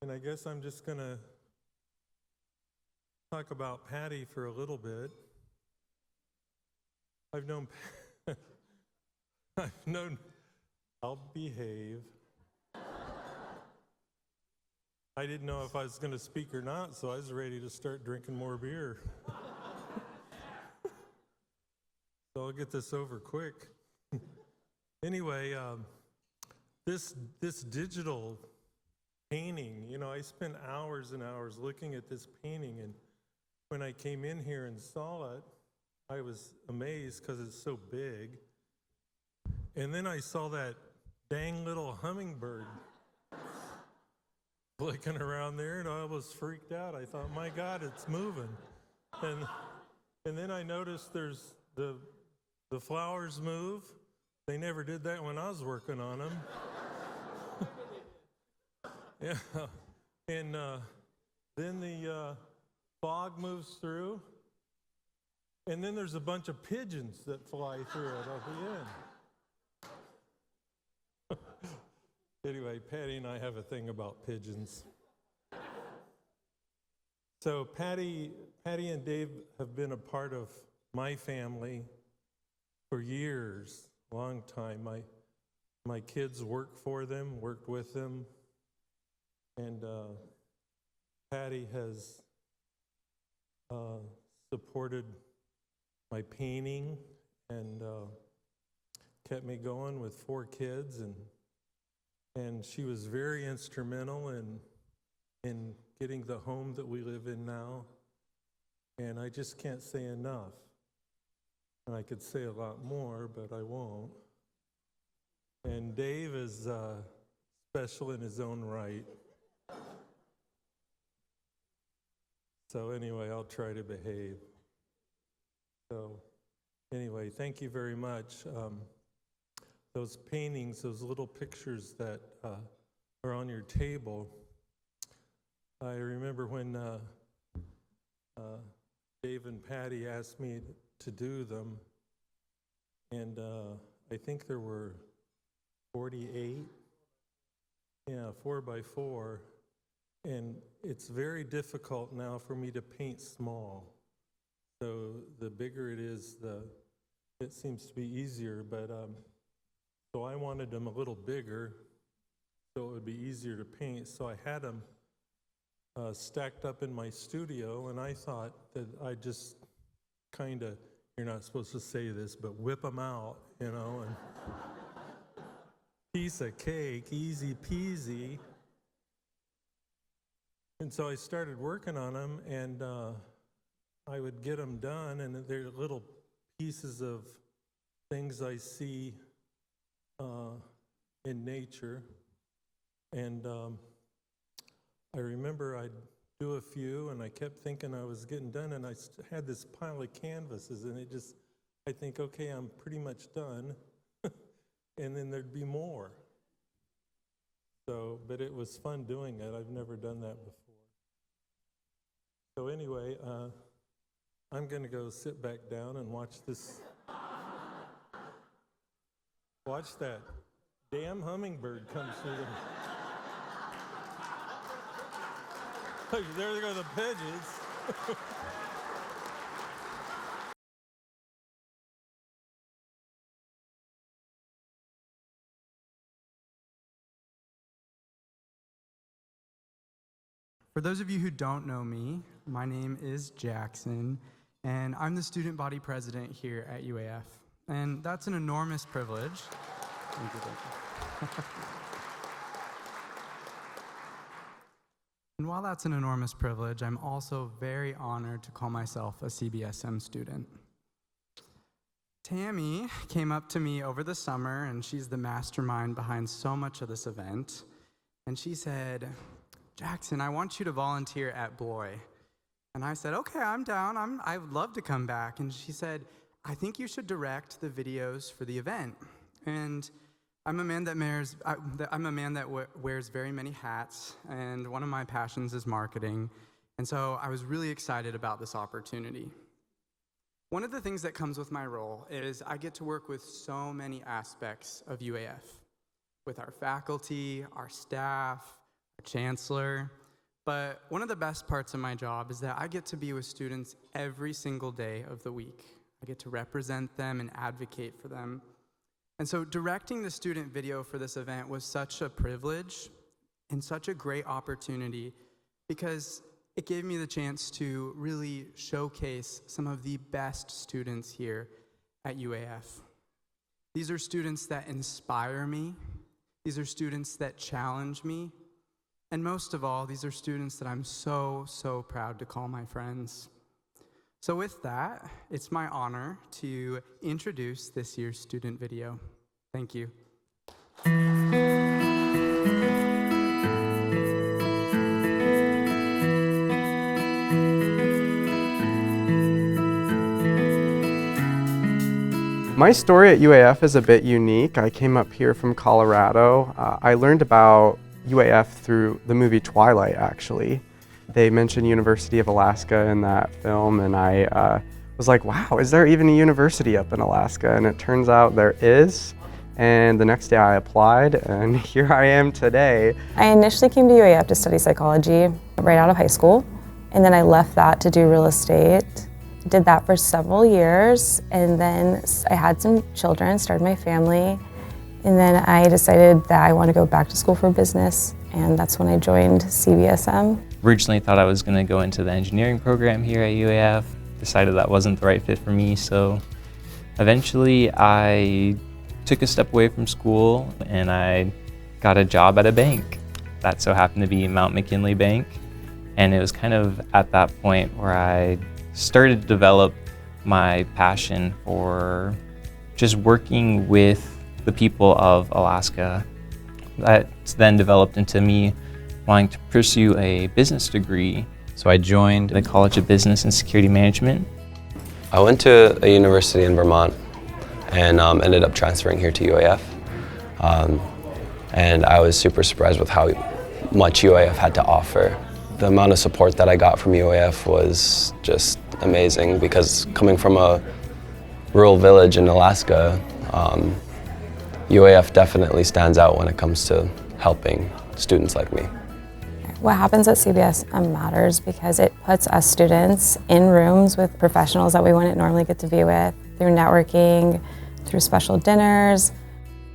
And I guess I'm just going to talk about Patty for a little bit. I've known, I'll behave. I didn't know if I was going to speak or not, so I was ready to start drinking more beer. So I'll get this over quick. Anyway, this digital painting, I spent hours and hours looking at this painting, and when I came in here and saw it, I was amazed because it's so big. And then I saw that dang little hummingbird flicking around there, and I was freaked out. I thought, my God, it's moving. And then I noticed there's the flowers move. They never did that when I was working on them. Yeah. And then the fog moves through, and then there's a bunch of pigeons that fly through it at the end. Anyway, Patty and I have a thing about pigeons. So Patty and Dave have been a part of my family for years, long time. My kids worked for them, worked with them, and Patty has supported my painting and kept me going with 4 kids, and she was very instrumental in getting the home that we live in now. And I just can't say enough. And I could say a lot more, but I won't. And Dave is special in his own right. So anyway, I'll try to behave. So anyway, thank you very much. Those paintings, those little pictures that are on your table, I remember when Dave and Patty asked me to do them, and I think there were 48, 4x4, and it's very difficult now for me to paint small. So the bigger it is, it seems to be easier, but so I wanted them a little bigger so it would be easier to paint. So I had them stacked up in my studio, and I thought that I just kind of, you're not supposed to say this, but whip them out, and piece of cake, easy peasy. And so I started working on them, and I would get them done, and they're little pieces of things I see in nature. And I remember I'd do a few, and I kept thinking I was getting done, and I had this pile of canvases, and I think, okay, I'm pretty much done, and then there'd be more. So, but it was fun doing it. I've never done that before. So anyway, I'm gonna go sit back down and watch this. Watch that damn hummingbird come through the... There go the pigeons. For those of you who don't know me, my name is Jackson, and I'm the student body president here at UAF. And that's an enormous privilege. Thank you. And while that's an enormous privilege, I'm also very honored to call myself a CBSM student. Tammy came up to me over the summer, and she's the mastermind behind so much of this event, and she said, Jackson, I want you to volunteer at Bloy. And I said, okay, I'm down. I would love to come back. And she said, I think you should direct the videos for the event. And I'm a man that wears very many hats, and one of my passions is marketing. And so I was really excited about this opportunity. One of the things that comes with my role is I get to work with so many aspects of UAF, with our faculty, our staff, our chancellor. But one of the best parts of my job is that I get to be with students every single day of the week. I get to represent them and advocate for them. And so directing the student video for this event was such a privilege and such a great opportunity because it gave me the chance to really showcase some of the best students here at UAF. These are students that inspire me. These are students that challenge me. And most of all, these are students that I'm so, so proud to call my friends. So with that, it's my honor to introduce this year's student video. Thank you. My story at UAF is a bit unique. I came up here from Colorado. I learned about UAF through the movie Twilight, actually. They mentioned University of Alaska in that film, and I was like, wow, is there even a university up in Alaska? And it turns out there is. And the next day I applied, and here I am today. I initially came to UAF to study psychology right out of high school, and then I left that to do real estate. Did that for several years, and then I had some children, started my family, and then I decided that I want to go back to school for business, and that's when I joined CBSM. Originally thought I was going to go into the engineering program here at UAF, decided that wasn't the right fit for me, so eventually I took a step away from school and I got a job at a bank. That so happened to be McKinley Bank, and it was kind of at that point where I started to develop my passion for just working with the people of Alaska. That's then developed into me wanting to pursue a business degree. So I joined the College of Business and Security Management. I went to a university in Vermont and ended up transferring here to UAF. And I was super surprised with how much UAF had to offer. The amount of support that I got from UAF was just amazing because coming from a rural village in Alaska, UAF definitely stands out when it comes to helping students like me. What happens at CBSM matters because it puts us students in rooms with professionals that we wouldn't normally get to be with through networking, through special dinners.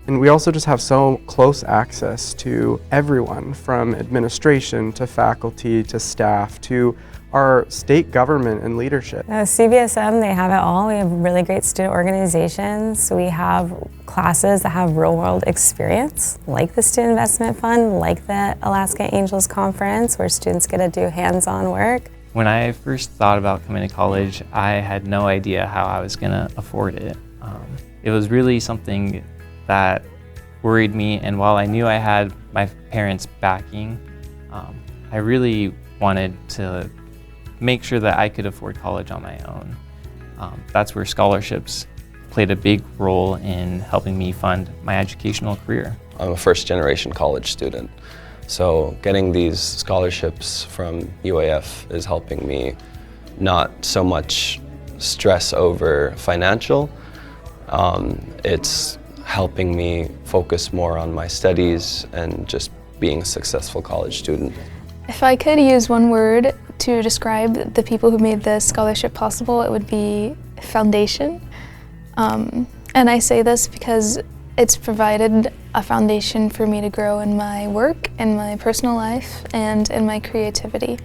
And we also just have so close access to everyone from administration to faculty to staff to our state government and leadership. CBSM, they have it all. We have really great student organizations. We have classes that have real-world experience, like the Student Investment Fund, like the Alaska Angels Conference, where students get to do hands-on work. When I first thought about coming to college, I had no idea how I was going to afford it. It was really something that worried me, and while I knew I had my parents' backing, I really wanted to make sure that I could afford college on my own. That's where scholarships played a big role in helping me fund my educational career. I'm a first-generation college student, so getting these scholarships from UAF is helping me not so much stress over financial. It's helping me focus more on my studies and just being a successful college student. If I could use one word to describe the people who made this scholarship possible, it would be foundation. And I say this because it's provided a foundation for me to grow in my work, in my personal life, and in my creativity.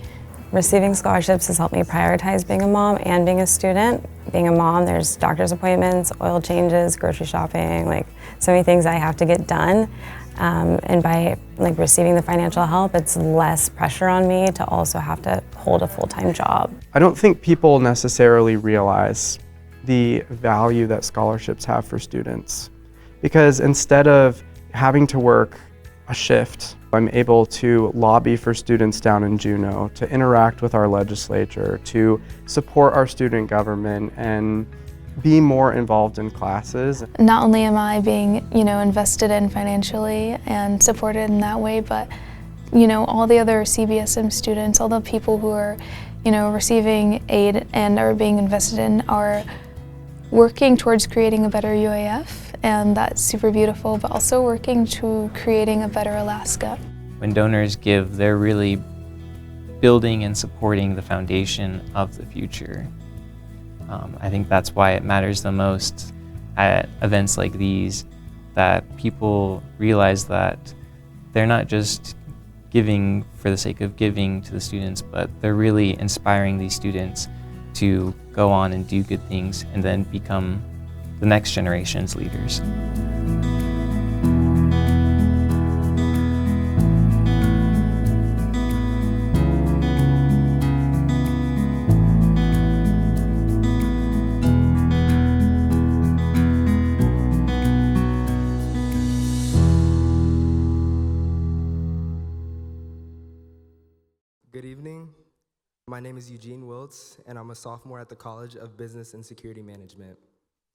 Receiving scholarships has helped me prioritize being a mom and being a student. Being a mom, there's doctor's appointments, oil changes, grocery shopping, like so many things I have to get done. And by receiving the financial help, it's less pressure on me to also have to hold a full-time job. I don't think people necessarily realize the value that scholarships have for students, because instead of having to work a shift, I'm able to lobby for students down in Juneau, to interact with our legislature, to support our student government, and be more involved in classes. Not only am I being, invested in financially and supported in that way, but, all the other CBSM students, all the people who are, receiving aid and are being invested in are working towards creating a better UAF, and that's super beautiful, but also working to creating a better Alaska. When donors give, they're really building and supporting the foundation of the future. I think that's why it matters the most at events like these, that people realize that they're not just giving for the sake of giving to the students, but they're really inspiring these students to go on and do good things and then become the next generation's leaders. Good evening. My name is Eugene Wiltz, and I'm a sophomore at the College of Business and Security Management.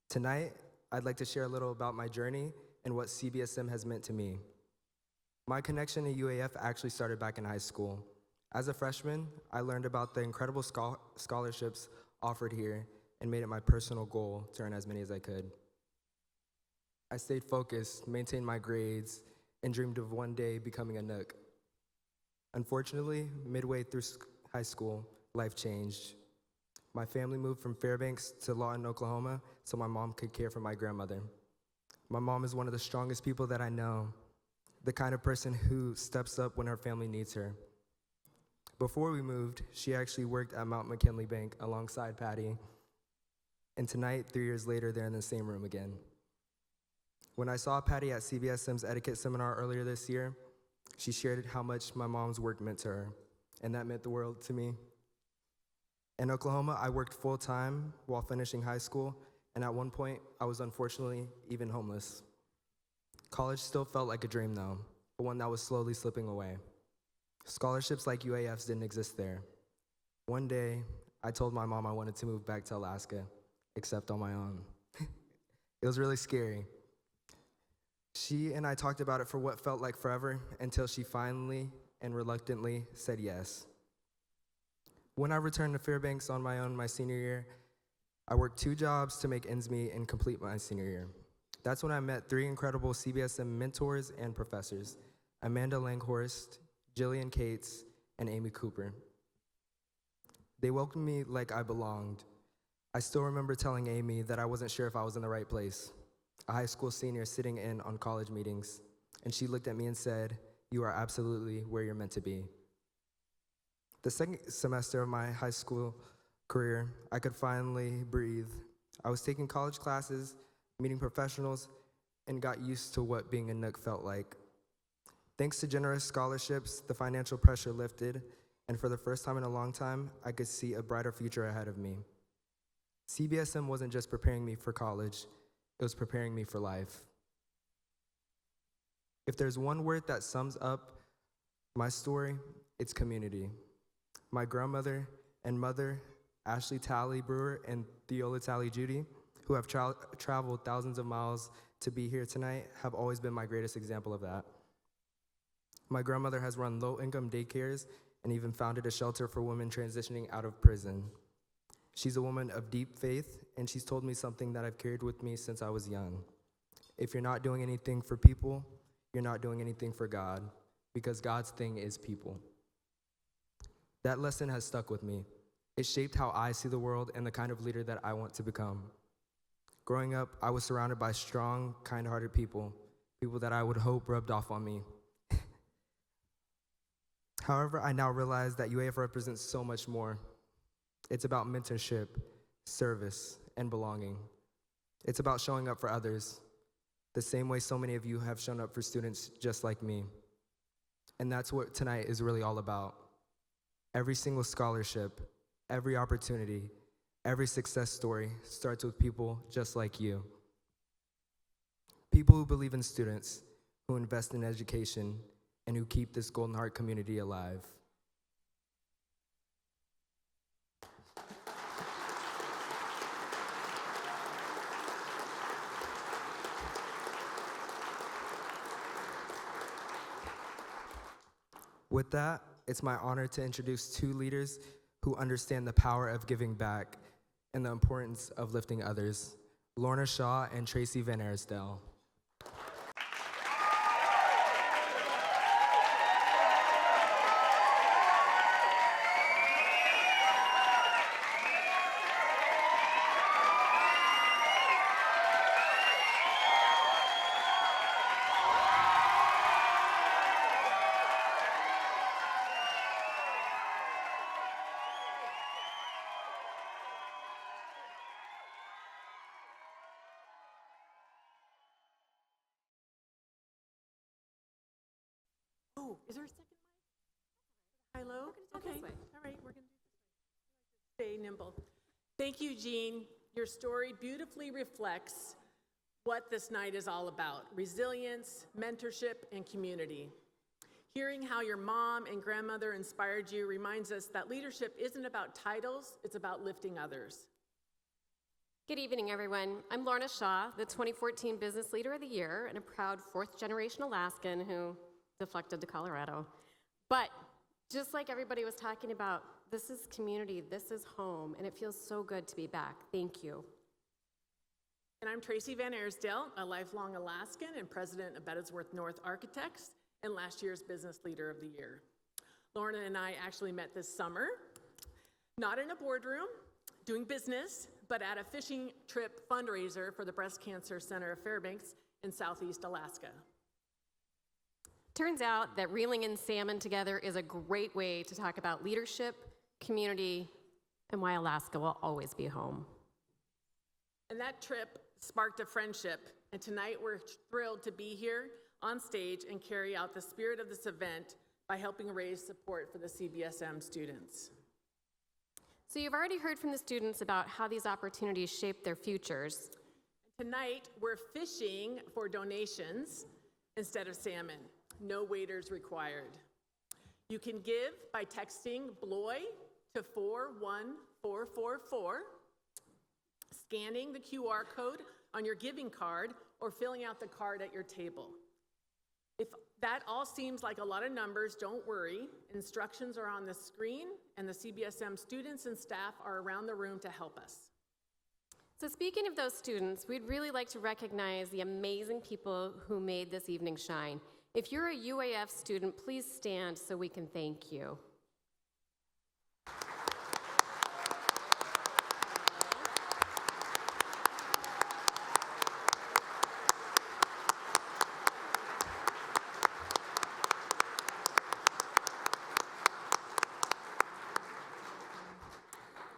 Tonight, I'd like to share a little about my journey and what CBSM has meant to me. My connection to UAF actually started back in high school. As a freshman, I learned about the incredible scholarships offered here and made it my personal goal to earn as many as I could. I stayed focused, maintained my grades, and dreamed of one day becoming a Nook. Unfortunately, midway through high school, life changed. My family moved from Fairbanks to Lawton, Oklahoma, so my mom could care for my grandmother. My mom is one of the strongest people that I know, the kind of person who steps up when her family needs her. Before we moved, she actually worked at McKinley Bank alongside Patty, and tonight, 3 years later, they're in the same room again. When I saw Patty at CBSM's etiquette seminar earlier this year, she shared how much my mom's work meant to her, and that meant the world to me. In Oklahoma, I worked full-time while finishing high school, and at one point, I was unfortunately even homeless. College still felt like a dream though, but one that was slowly slipping away. Scholarships like UAF's didn't exist there. One day, I told my mom I wanted to move back to Alaska, except on my own. It was really scary. She and I talked about it for what felt like forever until she finally and reluctantly said yes. When I returned to Fairbanks on my own my senior year, I worked 2 jobs to make ends meet and complete my senior year. That's when I met 3 incredible CBSM mentors and professors, Amanda Langhorst, Jillian Cates, and Amy Cooper. They welcomed me like I belonged. I still remember telling Amy that I wasn't sure if I was in the right place, a high school senior sitting in on college meetings, and she looked at me and said, "You are absolutely where you're meant to be." The second semester of my high school career, I could finally breathe. I was taking college classes, meeting professionals, and got used to what being a Nook felt like. Thanks to generous scholarships, the financial pressure lifted, and for the first time in a long time, I could see a brighter future ahead of me. CBSM wasn't just preparing me for college, it was preparing me for life. If there's one word that sums up my story, it's community. my grandmother and mother, Ashley Talley Brewer and Theola Talley Judy, who have traveled thousands of miles to be here tonight, have always been my greatest example of that. My grandmother has run low-income daycares and even founded a shelter for women transitioning out of prison. She's a woman of deep faith, and she's told me something that I've carried with me since I was young. If you're not doing anything for people, you're not doing anything for God, because God's thing is people. That lesson has stuck with me. It shaped how I see the world and the kind of leader that I want to become. Growing up, I was surrounded by strong, kind-hearted people that I would hope rubbed off on me. However, I now realize that UAF represents so much more. It's about mentorship, service, and belonging. It's about showing up for others, the same way so many of you have shown up for students just like me. And that's what tonight is really all about. Every single scholarship, every opportunity, every success story starts with people just like you. People who believe in students, who invest in education, and who keep this Golden Heart community alive. With that, it's my honor to introduce two leaders who understand the power of giving back and the importance of lifting others, Lorna Shaw and Tracy Van Arisdale. Oh, is there a second mic? Hello? Okay, all right, we're gonna do this. Stay nimble. Thank you, Jean. Your story beautifully reflects what this night is all about: resilience, mentorship, and community. Hearing how your mom and grandmother inspired you reminds us that leadership isn't about titles, it's about lifting others. Good evening, everyone. I'm Lorna Shaw, the 2014 Business Leader of the Year, and a proud fourth-generation Alaskan who deflected to Colorado. But just like everybody was talking about, this is community, this is home, and it feels so good to be back. Thank you. And I'm Tracy Van Arisdale, a lifelong Alaskan and president of Bettesworth North Architects and last year's Business Leader of the Year. Lorna and I actually met this summer, not in a boardroom, doing business, but at a fishing trip fundraiser for the Breast Cancer Center of Fairbanks in Southeast Alaska. Turns out that reeling in salmon together is a great way to talk about leadership, community, and why Alaska will always be home. And that trip sparked a friendship, and tonight we're thrilled to be here on stage and carry out the spirit of this event by helping raise support for the CBSM students. So you've already heard from the students about how these opportunities shape their futures. Tonight, we're fishing for donations instead of salmon. No waiters required. You can give by texting BLOY to 41444, scanning the QR code on your giving card, or filling out the card at your table. If that all seems like a lot of numbers, don't worry. Instructions are on the screen, and the CBSM students and staff are around the room to help us. So speaking of those students, we'd really like to recognize the amazing people who made this evening shine. If you're a UAF student, please stand so we can thank you.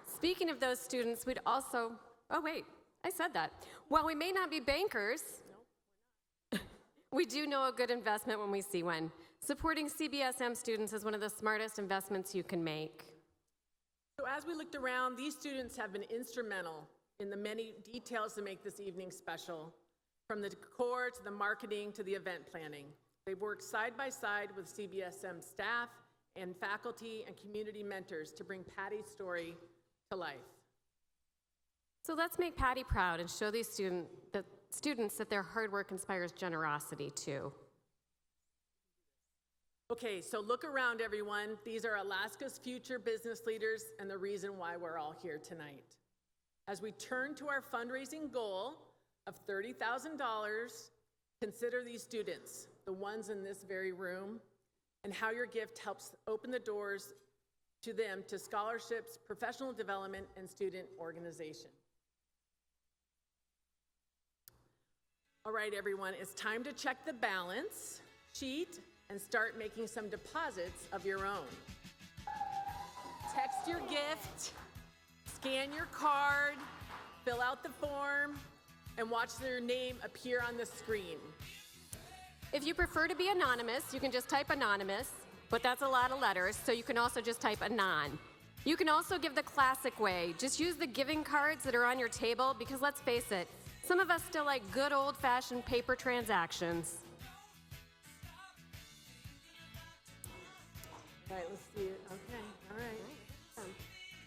Speaking of those students, we'd also, oh wait, I said that. While we may not be bankers, we do know a good investment when we see one. Supporting CBSM students is one of the smartest investments you can make. So as we looked around, these students have been instrumental in the many details that make this evening special, from the decor to the marketing to the event planning. They've worked side by side with CBSM staff and faculty and community mentors to bring Patty's story to life. So let's make Patty proud and show these students that their hard work inspires generosity too. Okay, so look around, everyone. These are Alaska's future business leaders and the reason why we're all here tonight. As we turn to our fundraising goal of $30,000, consider these students, the ones in this very room, and how your gift helps open the doors to them to scholarships, professional development, and student organization. All right, everyone, it's time to check the balance sheet and start making some deposits of your own. Text your gift, scan your card, fill out the form, and watch their name appear on the screen. If you prefer to be anonymous, you can just type anonymous, but that's a lot of letters, so you can also just type anon. You can also give the classic way. Just use the giving cards that are on your table, because let's face it, some of us still like good old-fashioned paper transactions. All right, let's see it. Okay, all right.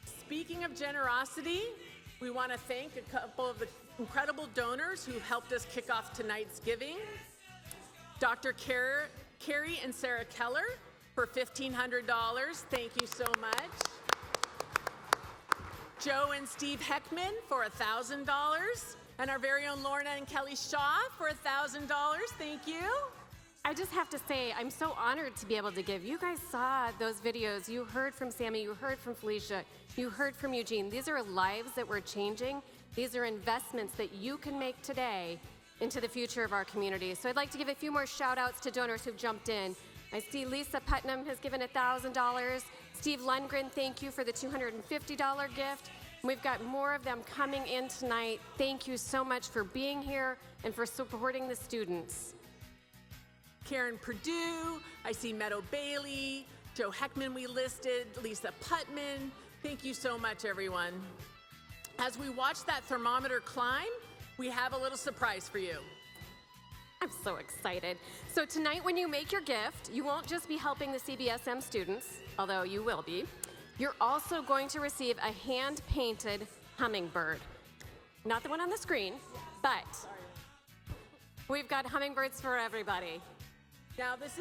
Speaking of generosity, we want to thank a couple of the incredible donors who helped us kick off tonight's giving. Dr. Carrie and Sarah Keller for $1,500. Thank you so much. Joe and Steve Heckman for $1,000. And our very own Lorna and Kelly Shaw for $1,000. Thank you. I just have to say, I'm so honored to be able to give. You guys saw those videos. You heard from Sammy, you heard from Felicia, you heard from Eugene. These are lives that we're changing. These are investments that you can make today into the future of our community. So I'd like to give a few more shout outs to donors who've jumped in. I see Lisa Putnam has given $1,000. Steve Lundgren, thank you for the $250 gift. We've got more of them coming in tonight. Thank you so much for being here and for supporting the students. Karen Purdue, I see Meadow Bailey, Joe Heckman we listed, Lisa Putman. Thank you so much, everyone. As we watch that thermometer climb, we have a little surprise for you. I'm so excited. So tonight when you make your gift, you won't just be helping the CBSM students, although you will be. You're also going to receive a hand-painted hummingbird. Not the one on the screen, but we've got hummingbirds for everybody. Now, this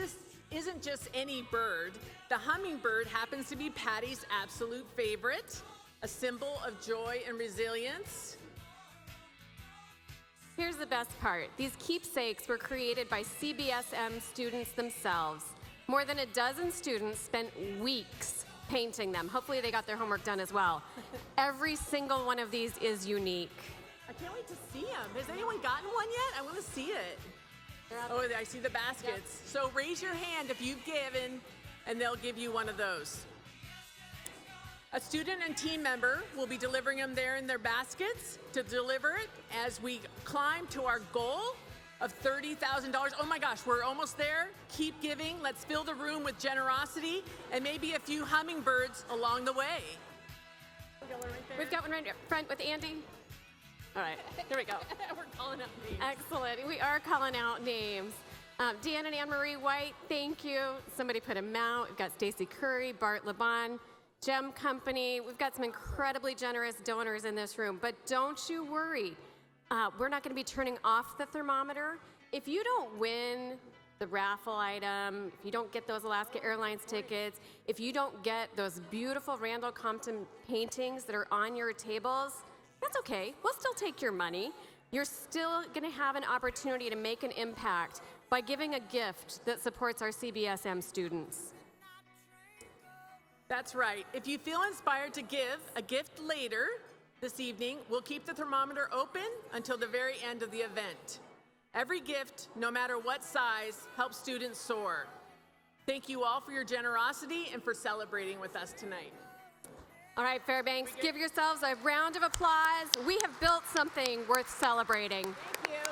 isn't just any bird. The hummingbird happens to be Patty's absolute favorite, a symbol of joy and resilience. Here's the best part. These keepsakes were created by CBSM students themselves. More than a dozen students spent weeks painting them. Hopefully they got their homework done as well. Every single one of these is unique. I can't wait to see them. Has anyone gotten one yet? I want to see it. Oh, I see the baskets. Yep. So raise your hand if you've given, and they'll give you one of those. A student and team member will be delivering them there in their baskets to deliver it as we climb to our goal of $30,000. Oh my gosh, we're almost there. Keep giving. Let's fill the room with generosity and maybe a few hummingbirds along the way. We've got one right in front with Andy. All right, here we go. We're calling out names. Excellent. We are calling out names. Dan and Anne-Marie White, thank you. Somebody put them out. We've got Stacy Curry, Bart Laban, Gem Company. We've got some incredibly generous donors in this room, but don't you worry. We're not going to be turning off the thermometer. If you don't win the raffle item, if you don't get those Alaska Airlines tickets, if you don't get those beautiful Randall Compton paintings that are on your tables, that's okay. We'll still take your money. You're still going to have an opportunity to make an impact by giving a gift that supports our CBSM students. That's right. If you feel inspired to give a gift later this evening, we'll keep the thermometer open until the very end of the event. Every gift, no matter what size, helps students soar. Thank you all for your generosity and for celebrating with us tonight. All right, Fairbanks, give yourselves a round of applause. We have built something worth celebrating. Thank you.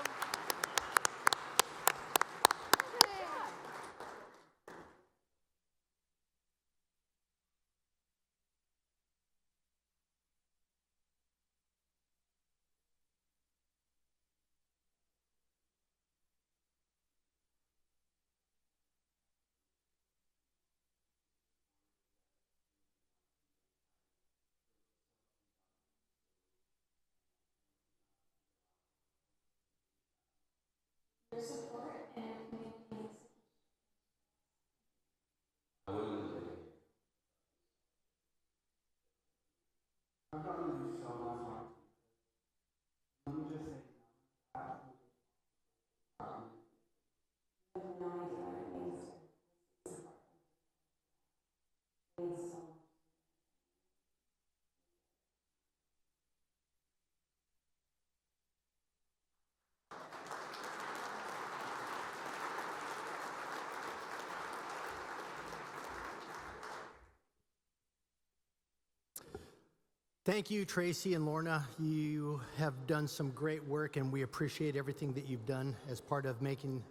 Thank you, Tracy and Lorna. You have done some great work, and we appreciate everything that you've done as part of making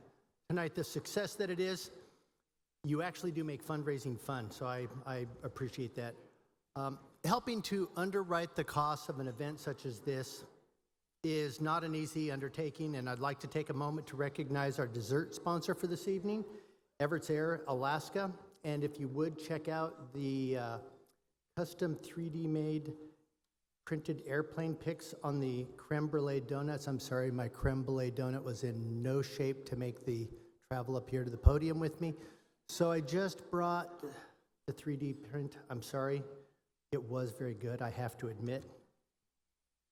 tonight the success that it is. You actually do make fundraising fun, so I appreciate that. Helping to underwrite the costs of an event such as this is not an easy undertaking, and I'd like to take a moment to recognize our dessert sponsor for this evening, Everett's Air Alaska. And if you would, check out the custom 3D made printed airplane pics on the creme brulee donuts. I'm sorry, my creme brulee donut was in no shape to make the travel up here to the podium with me. So I just brought the 3D print. I'm sorry, it was very good, I have to admit.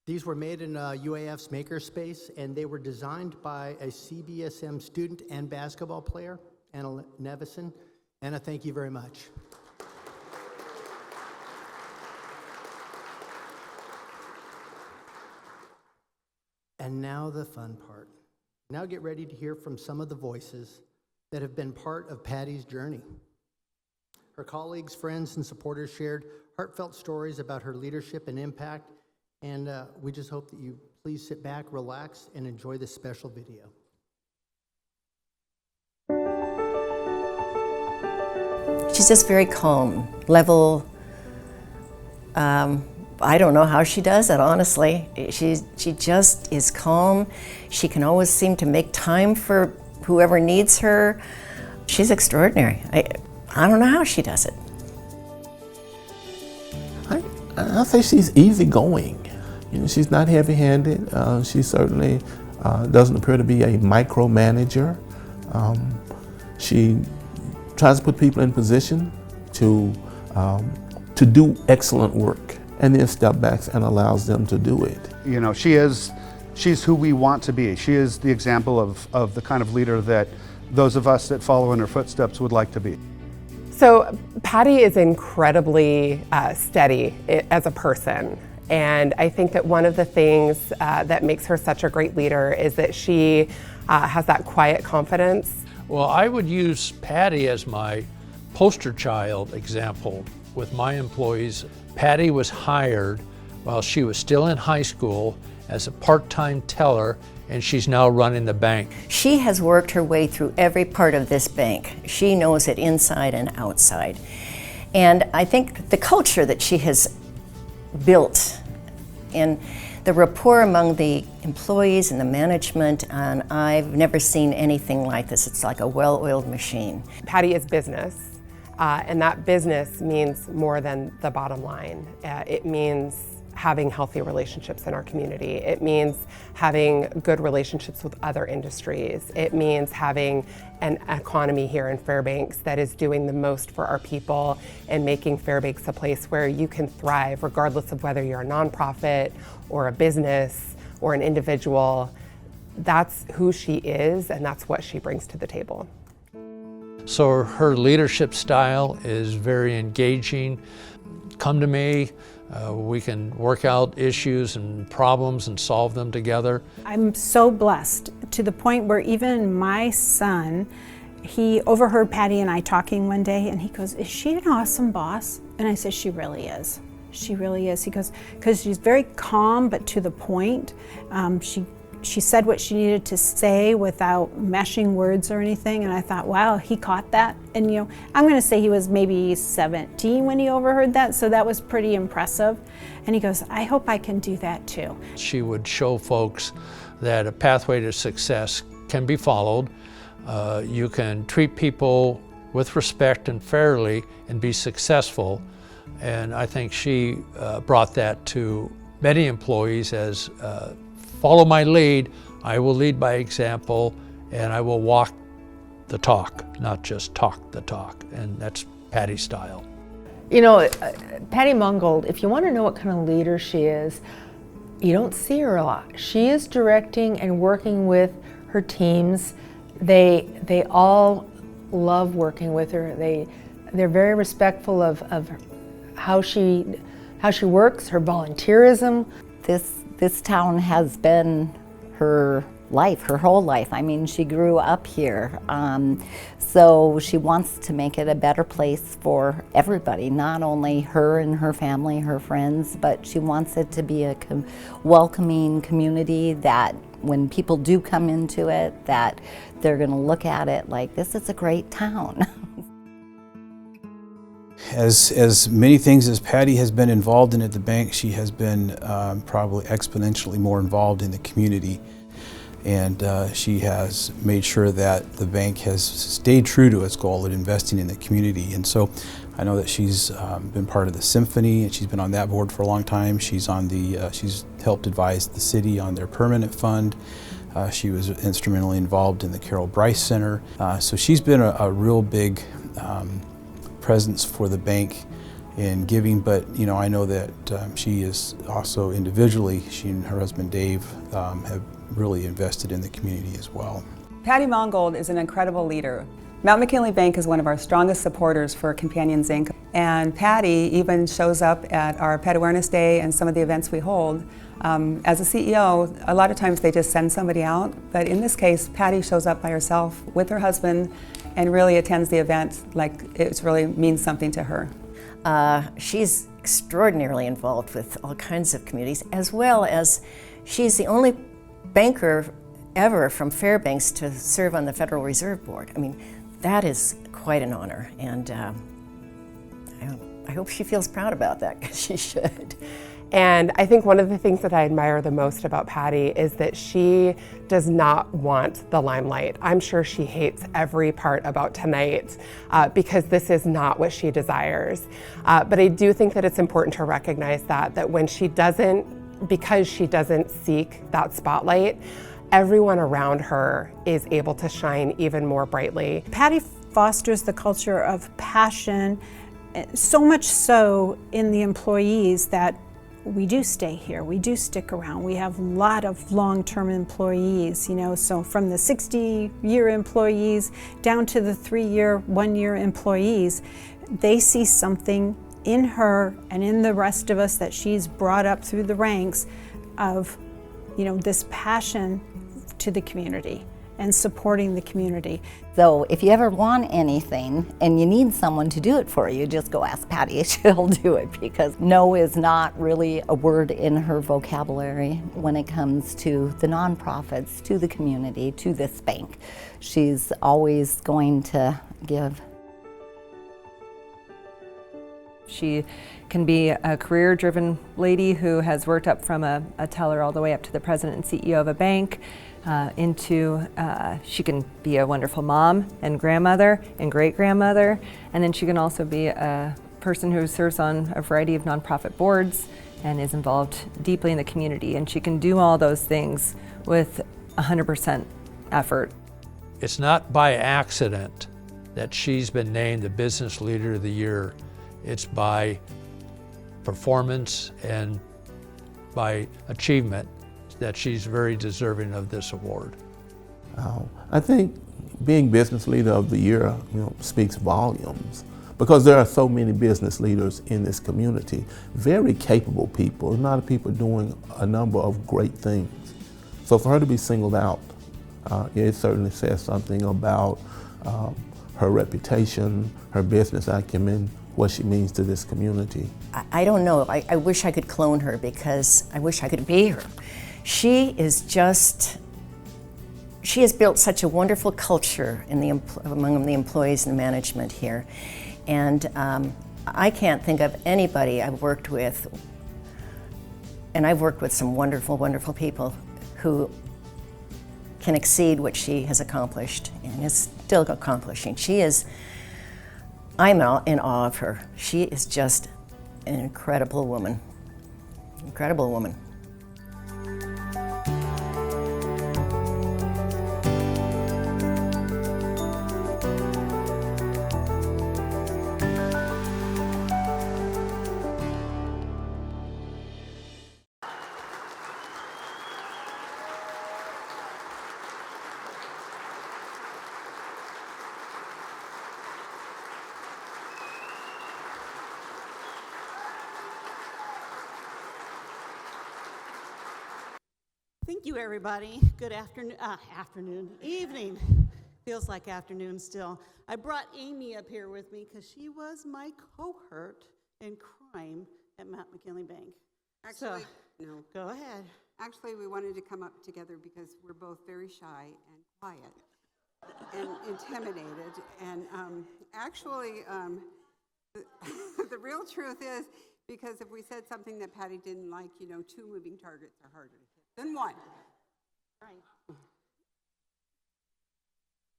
These were made in UAF's makerspace, and they were designed by a CBSM student and basketball player, Anna Nevison. Anna, thank you very much. And now the fun part. Now get ready to hear from some of the voices that have been part of Patty's journey. Her colleagues, friends, and supporters shared heartfelt stories about her leadership and impact, and we just hope that you please sit back, relax, and enjoy this special video. She's just very calm, level. I don't know how she does it, honestly. She just is calm. She can always seem to make time for whoever needs her. She's extraordinary. I don't know how she does it. I say she's easygoing. You know, she's not heavy-handed. She certainly doesn't appear to be a micromanager. She tries to put people in position to do excellent work, and then step back and allows them to do it. You know, she's who we want to be. She is the example of the kind of leader that those of us that follow in her footsteps would like to be. So Patty is incredibly steady as a person. And I think that one of the things that makes her such a great leader is that she has that quiet confidence. Well, I would use Patty as my poster child example with my employees. Patty was hired while she was still in high school as a part-time teller, and she's now running the bank. She has worked her way through every part of this bank. She knows it inside and outside. And I think the culture that she has built and the rapport among the employees and the management, and I've never seen anything like this. It's like a well-oiled machine. Patty is business, and that business means more than the bottom line. It means having healthy relationships in our community. It means having good relationships with other industries. It means having an economy here in Fairbanks that is doing the most for our people and making Fairbanks a place where you can thrive regardless of whether you're a nonprofit or a business or an individual. That's who she is, and that's what she brings to the table. So her leadership style is very engaging. Come to me, we can work out issues and problems and solve them together. I'm so blessed to the point where even my son, he overheard Patty and I talking one day, and he goes, "Is she an awesome boss?" And I said, "She really is. She really is." He goes, "Because she's very calm but to the point. She said what she needed to say without meshing words or anything." And I thought, wow, he caught that. And you know, I'm going to say he was maybe 17 when he overheard that, so that was pretty impressive. And he goes, "I hope I can do that too." She would show folks that a pathway to success can be followed. You can treat people with respect and fairly and be successful. And I think she brought that to many employees as follow my lead, I will lead by example, and I will walk the talk, not just talk the talk, and that's Patty style. You know, Patty Mongold, if you want to know what kind of leader she is, you don't see her a lot. She is directing and working with her teams. They all love working with her. They're very respectful of how she works, her volunteerism. This town has been her life, her whole life. I mean, she grew up here. So she wants to make it a better place for everybody, not only her and her family, her friends, but she wants it to be a welcoming community that when people do come into it, that they're going to look at it like, this is a great town. As many things as Patty has been involved in at the bank, she has been probably exponentially more involved in the community. And she has made sure that the bank has stayed true to its goal of investing in the community. And so I know that she's been part of the Symphony, and she's been on that board for a long time. She's on the she's helped advise the city on their permanent fund. She was instrumentally involved in the Carol Bryce Center. So she's been a real big presence for the bank in giving, but you know, I know that she is also individually, she and her husband Dave have really invested in the community as well. Patty Mongold is an incredible leader. Mount McKinley Bank is one of our strongest supporters for Companions Inc. And Patty even shows up at our Pet Awareness Day and some of the events we hold. As a CEO, a lot of times they just send somebody out, but in this case, Patty shows up by herself with her husband and really attends the event like it really means something to her. She's extraordinarily involved with all kinds of communities, as well as she's the only banker ever from Fairbanks to serve on the Federal Reserve Board. I mean, that is quite an honor, and I hope she feels proud about that, because she should. And I think one of the things that I admire the most about Patty is that she does not want the limelight. I'm sure she hates every part about tonight because this is not what she desires. But I do think that it's important to recognize that when she doesn't, because she doesn't seek that spotlight, everyone around her is able to shine even more brightly. Patty fosters the culture of passion, so much so in the employees that we do stay here, we do stick around. We have a lot of long-term employees, you know, so from the 60-year employees down to the 3-year, 1-year employees, they see something in her and in the rest of us that she's brought up through the ranks of, you know, this passion to the community and supporting the community. So if you ever want anything and you need someone to do it for you, just go ask Patty. She'll do it, because no is not really a word in her vocabulary when it comes to the nonprofits, to the community, to this bank. She's always going to give. She can be a career-driven lady who has worked up from a teller all the way up to the president and CEO of a bank. She can be a wonderful mom and grandmother and great-grandmother, and then she can also be a person who serves on a variety of nonprofit boards and is involved deeply in the community, and she can do all those things with 100% effort. It's not by accident that she's been named the Business Leader of the Year. It's by performance and by achievement that she's very deserving of this award. I think being Business Leader of the Year, speaks volumes, because there are so many business leaders in this community, very capable people, a lot of people doing a number of great things. So for her to be singled out, it certainly says something about her reputation, her business acumen, what she means to this community. I don't know, I wish I could clone her, because I wish I could be her. She has built such a wonderful culture among the employees and management here. And I can't think of anybody I've worked with, and I've worked with some wonderful, wonderful people who can exceed what she has accomplished and is still accomplishing. I'm in awe of her. She is just an incredible woman, incredible woman. Thank you, everybody. Good evening. Feels like afternoon still. I brought Amy up here with me because she was my cohort in crime at Mount McKinley Bank. Actually, no. Go ahead. Actually, we wanted to come up together because we're both very shy and quiet and intimidated. And the real truth is, because if we said something that Patty didn't like, you know, 2 moving targets are harder to hit than 1. Right.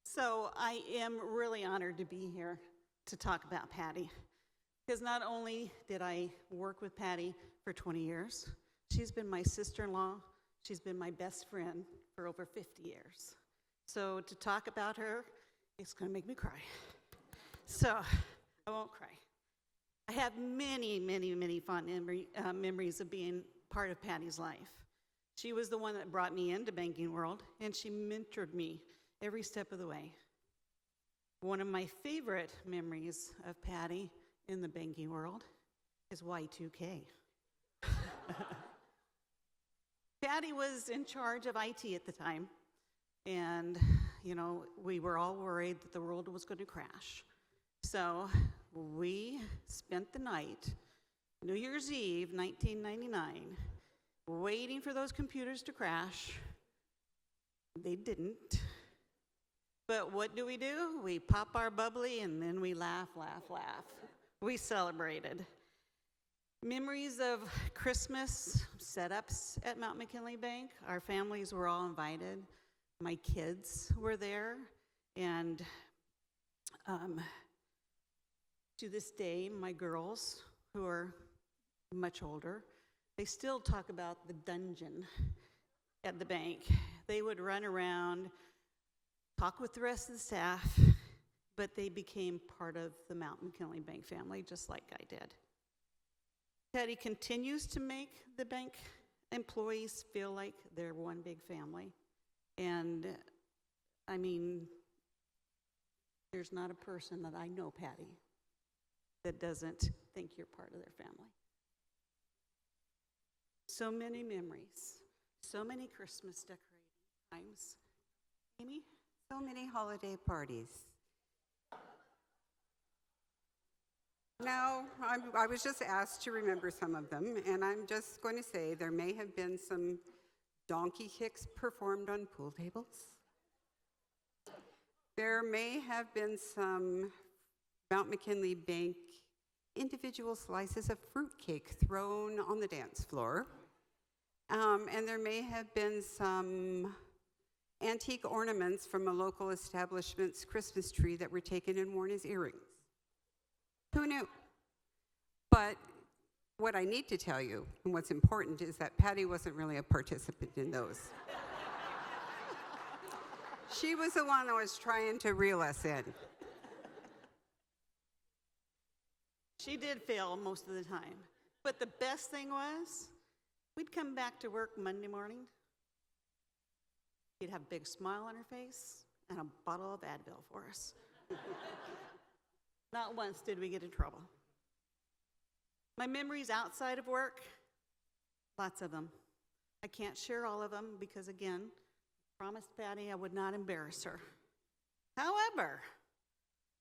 So I am really honored to be here to talk about Patty, because not only did I work with Patty for 20 years, she's been my sister-in-law, she's been my best friend for over 50 years. So to talk about her, it's going to make me cry. So I won't cry. I have many, many, many fond memories of being part of Patty's life. She was the one that brought me into banking world, and she mentored me every step of the way. One of my favorite memories of Patty in the banking world is Y2K. Patty was in charge of IT at the time, and you know, we were all worried that the world was going to crash. So we spent the night, New Year's Eve, 1999, waiting for those computers to crash. They didn't. But what do? We pop our bubbly and then we laugh, laugh, laugh. We celebrated. Memories of Christmas setups at Mount McKinley Bank. Our families were all invited. My kids were there. And to this day, my girls, who are much older, they still talk about the dungeon at the bank. They would run around, talk with the rest of the staff, but they became part of the Mount McKinley Bank family, just like I did. Patty continues to make the bank employees feel like they're one big family. And I mean, there's not a person that I know, Patty, that doesn't think you're part of their family. So many memories, so many Christmas decorating times. Amy? So many holiday parties. Now, I was just asked to remember some of them, and I'm just going to say there may have been some donkey kicks performed on pool tables. There may have been some Mount McKinley Bank individual slices of fruitcake thrown on the dance floor. And there may have been some antique ornaments from a local establishment's Christmas tree that were taken and worn as earrings. Who knew? But what I need to tell you, and what's important, is that Patty wasn't really a participant in those. She was the one that was trying to reel us in. She did fail most of the time. But the best thing was, we'd come back to work Monday morning. She'd have a big smile on her face and a bottle of Advil for us. Not once did we get in trouble. My memories outside of work, lots of them. I can't share all of them because, again, I promised Patty I would not embarrass her. However,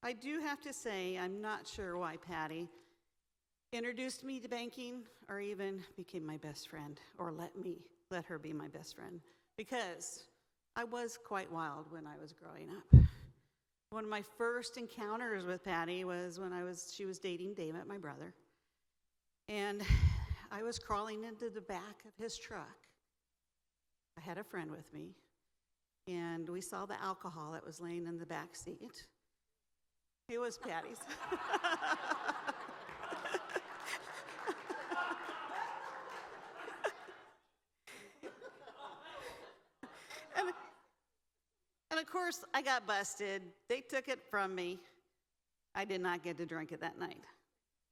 I do have to say I'm not sure why Patty introduced me to banking or even became my best friend or let her be my best friend, because I was quite wild when I was growing up. One of my first encounters with Patty was when she was dating David, my brother, and I was crawling into the back of his truck. I had a friend with me, and we saw the alcohol that was laying in the back seat. It was Patty's. And of course, I got busted. They took it from me. I did not get to drink it that night.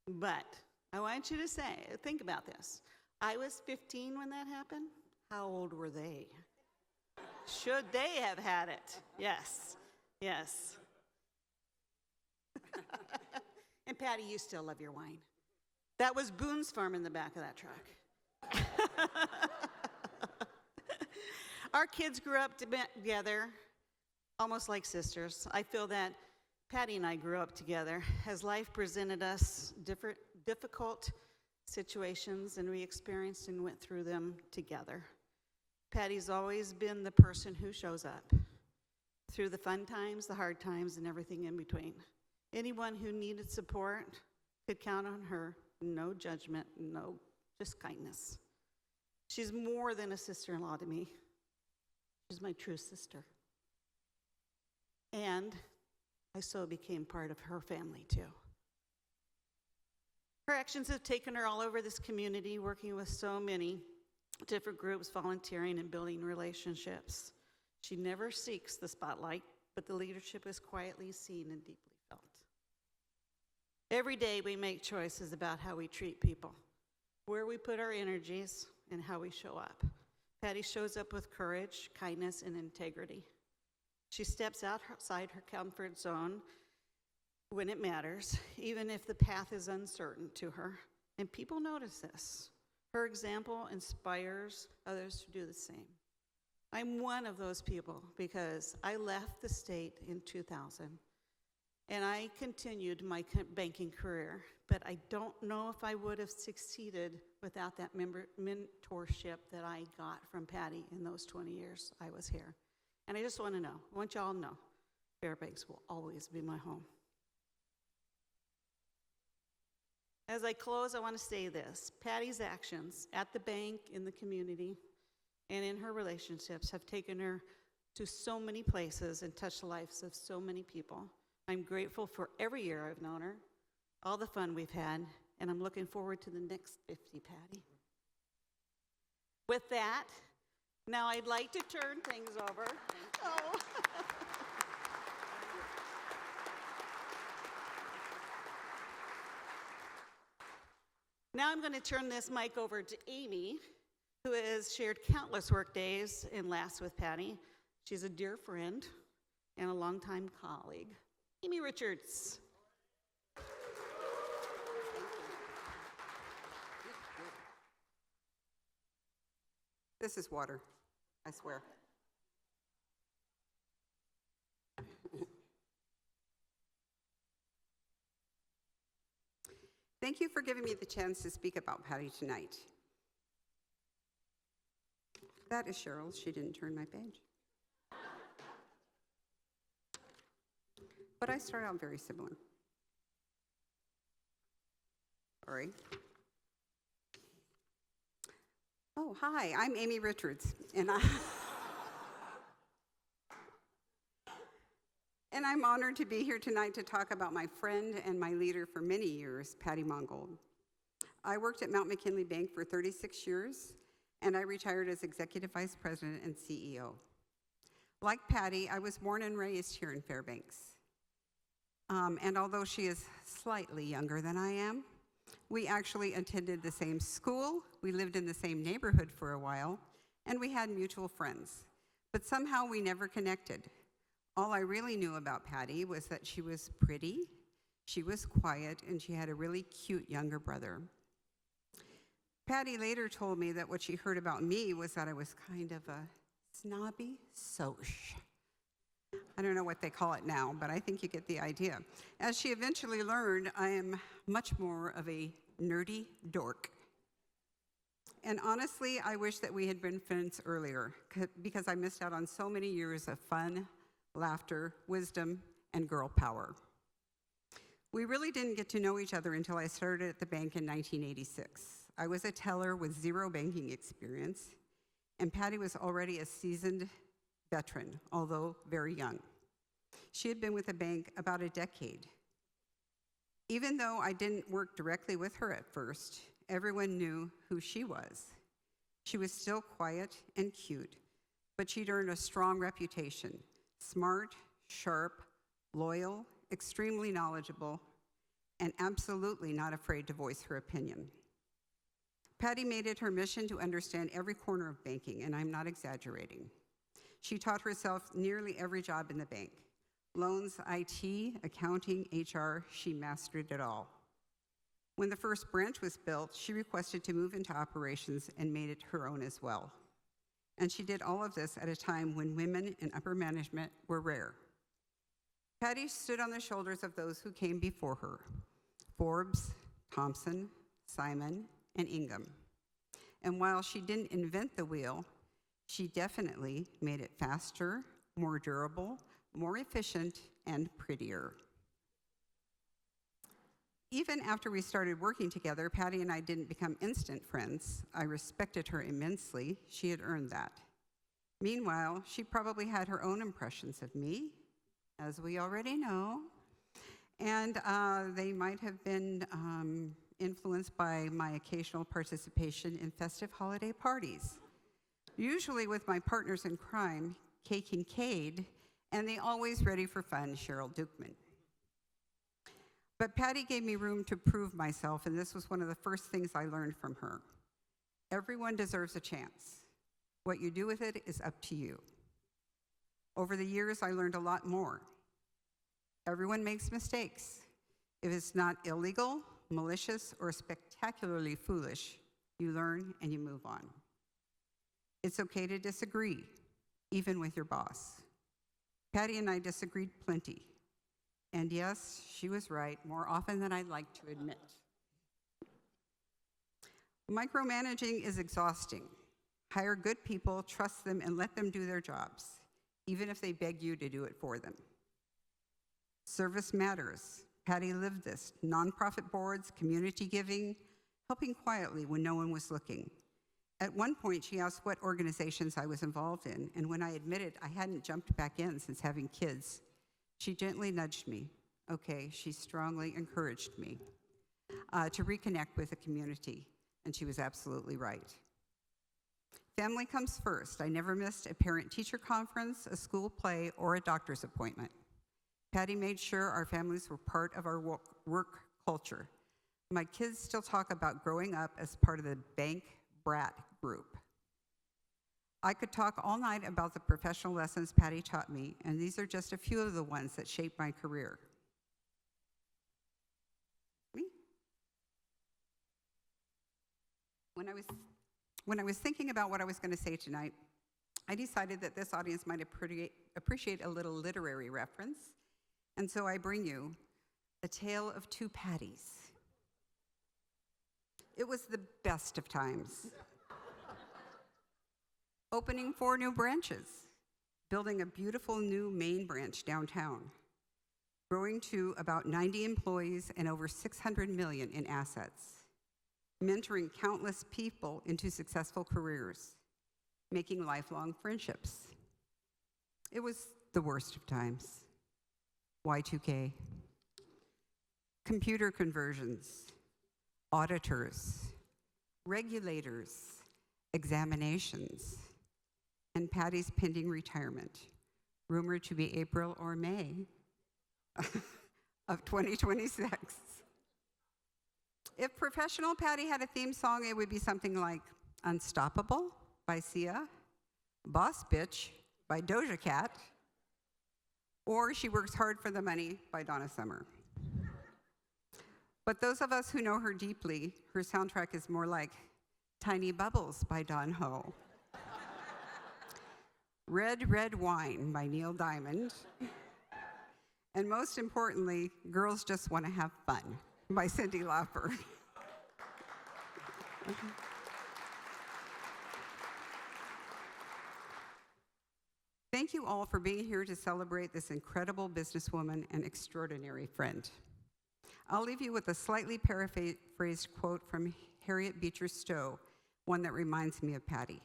But I want you to think about this. I was 15 when that happened. How old were they? Should they have had it? Yes, yes. And Patty, you still love your wine. That was Boone's Farm in the back of that truck. Our kids grew up together, almost like sisters. I feel that Patty and I grew up together as life presented us difficult situations, and we experienced and went through them together. Patty's always been the person who shows up through the fun times, the hard times, and everything in between. Anyone who needed support could count on her. No judgment, no, just kindness. She's more than a sister-in-law to me. She's my true sister. And I so became part of her family too. Her actions have taken her all over this community, working with so many different groups, volunteering and building relationships. She never seeks the spotlight, but the leadership is quietly seen and deeply felt. Every day we make choices about how we treat people, where we put our energies, and how we show up. Patty shows up with courage, kindness, and integrity. She steps outside her comfort zone when it matters, even if the path is uncertain to her. And people notice this. Her example inspires others to do the same. I'm one of those people because I left the state in 2000 and I continued my banking career, but I don't know if I would have succeeded without that mentorship that I got from Patty in those 20 years I was here. And I just want to know, I want y'all to know, Fairbanks will always be my home. As I close, I want to say this. Patty's actions at the bank, in the community, and in her relationships have taken her to so many places and touched the lives of so many people. I'm grateful for every year I've known her, all the fun we've had, and I'm looking forward to the next 50, Patty. With that, now I'd like to turn things over. Oh. Now I'm going to turn this mic over to Amy, who has shared countless work days and laughs with Patty. She's a dear friend and a longtime colleague. Amy Richards. This is water, I swear. Thank you for giving me the chance to speak about Patty tonight. That is Cheryl. She didn't turn my page. But I start out very similar. Sorry. Oh, hi, I'm Amy Richards, and I'm honored to be here tonight to talk about my friend and my leader for many years, Patty Mongold. I worked at McKinley Bank for 36 years, and I retired as Executive Vice President and CEO. Like Patty, I was born and raised here in Fairbanks. And although she is slightly younger than I am, we actually attended the same school, we lived in the same neighborhood for a while, and we had mutual friends. But somehow we never connected. All I really knew about Patty was that she was pretty, she was quiet, and she had a really cute younger brother. Patty later told me that what she heard about me was that I was kind of a snobby soch. I don't know what they call it now, but I think you get the idea. As she eventually learned, I am much more of a nerdy dork. And honestly, I wish that we had been friends earlier, because I missed out on so many years of fun, laughter, wisdom, and girl power. We really didn't get to know each other until I started at the bank in 1986. I was a teller with zero banking experience, and Patty was already a seasoned veteran, although very young. She had been with the bank about a decade. Even though I didn't work directly with her at first, everyone knew who she was. She was still quiet and cute, but she'd earned a strong reputation. Smart, sharp, loyal, extremely knowledgeable, and absolutely not afraid to voice her opinion. Patty made it her mission to understand every corner of banking, and I'm not exaggerating. She taught herself nearly every job in the bank. Loans, IT, accounting, HR, she mastered it all. When the first branch was built, she requested to move into operations and made it her own as well. And she did all of this at a time when women in upper management were rare. Patty stood on the shoulders of those who came before her: Forbes, Thompson, Simon, and Ingham. And while she didn't invent the wheel, she definitely made it faster, more durable, more efficient, and prettier. Even after we started working together, Patty and I didn't become instant friends. I respected her immensely. She had earned that. Meanwhile, she probably had her own impressions of me, as we already know, and they might have been influenced by my occasional participation in festive holiday parties, usually with my partners in crime, Kay Kincaid, and the always ready for fun, Cheryl Dukeman. But Patty gave me room to prove myself, and this was one of the first things I learned from her. Everyone deserves a chance. What you do with it is up to you. Over the years, I learned a lot more. Everyone makes mistakes. If it's not illegal, malicious, or spectacularly foolish, you learn and you move on. It's okay to disagree, even with your boss. Patty and I disagreed plenty. And yes, she was right, more often than I'd like to admit. Micromanaging is exhausting. Hire good people, trust them, and let them do their jobs, even if they beg you to do it for them. Service matters. Patty lived this. Nonprofit boards, community giving, helping quietly when no one was looking. At one point, she asked what organizations I was involved in, and when I admitted I hadn't jumped back in since having kids, she gently nudged me. Okay, she strongly encouraged me to reconnect with the community, and she was absolutely right. Family comes first. I never missed a parent-teacher conference, a school play, or a doctor's appointment. Patty made sure our families were part of our work culture. My kids still talk about growing up as part of the bank brat group. I could talk all night about the professional lessons Patty taught me, and these are just a few of the ones that shaped my career. When I was thinking about what I was going to say tonight, I decided that this audience might appreciate a little literary reference, and so I bring you A Tale of Two Patties. It was the best of times. Opening 4 new branches, building a beautiful new main branch downtown, growing to about 90 employees and over $600 million in assets, mentoring countless people into successful careers, making lifelong friendships. It was the worst of times. Y2K, computer conversions, auditors, regulators, examinations, and Patty's pending retirement, rumored to be April or May of 2026. If Professional Patty had a theme song, it would be something like Unstoppable by Sia, Boss Bitch by Doja Cat, or She Works Hard for the Money by Donna Summer. But those of us who know her deeply, her soundtrack is more like Tiny Bubbles by Don Ho, Red, Red Wine by Neil Diamond, and most importantly, Girls Just Want to Have Fun by Cyndi Lauper. Thank you all for being here to celebrate this incredible businesswoman and extraordinary friend. I'll leave you with a slightly paraphrased quote from Harriet Beecher Stowe, one that reminds me of Patty.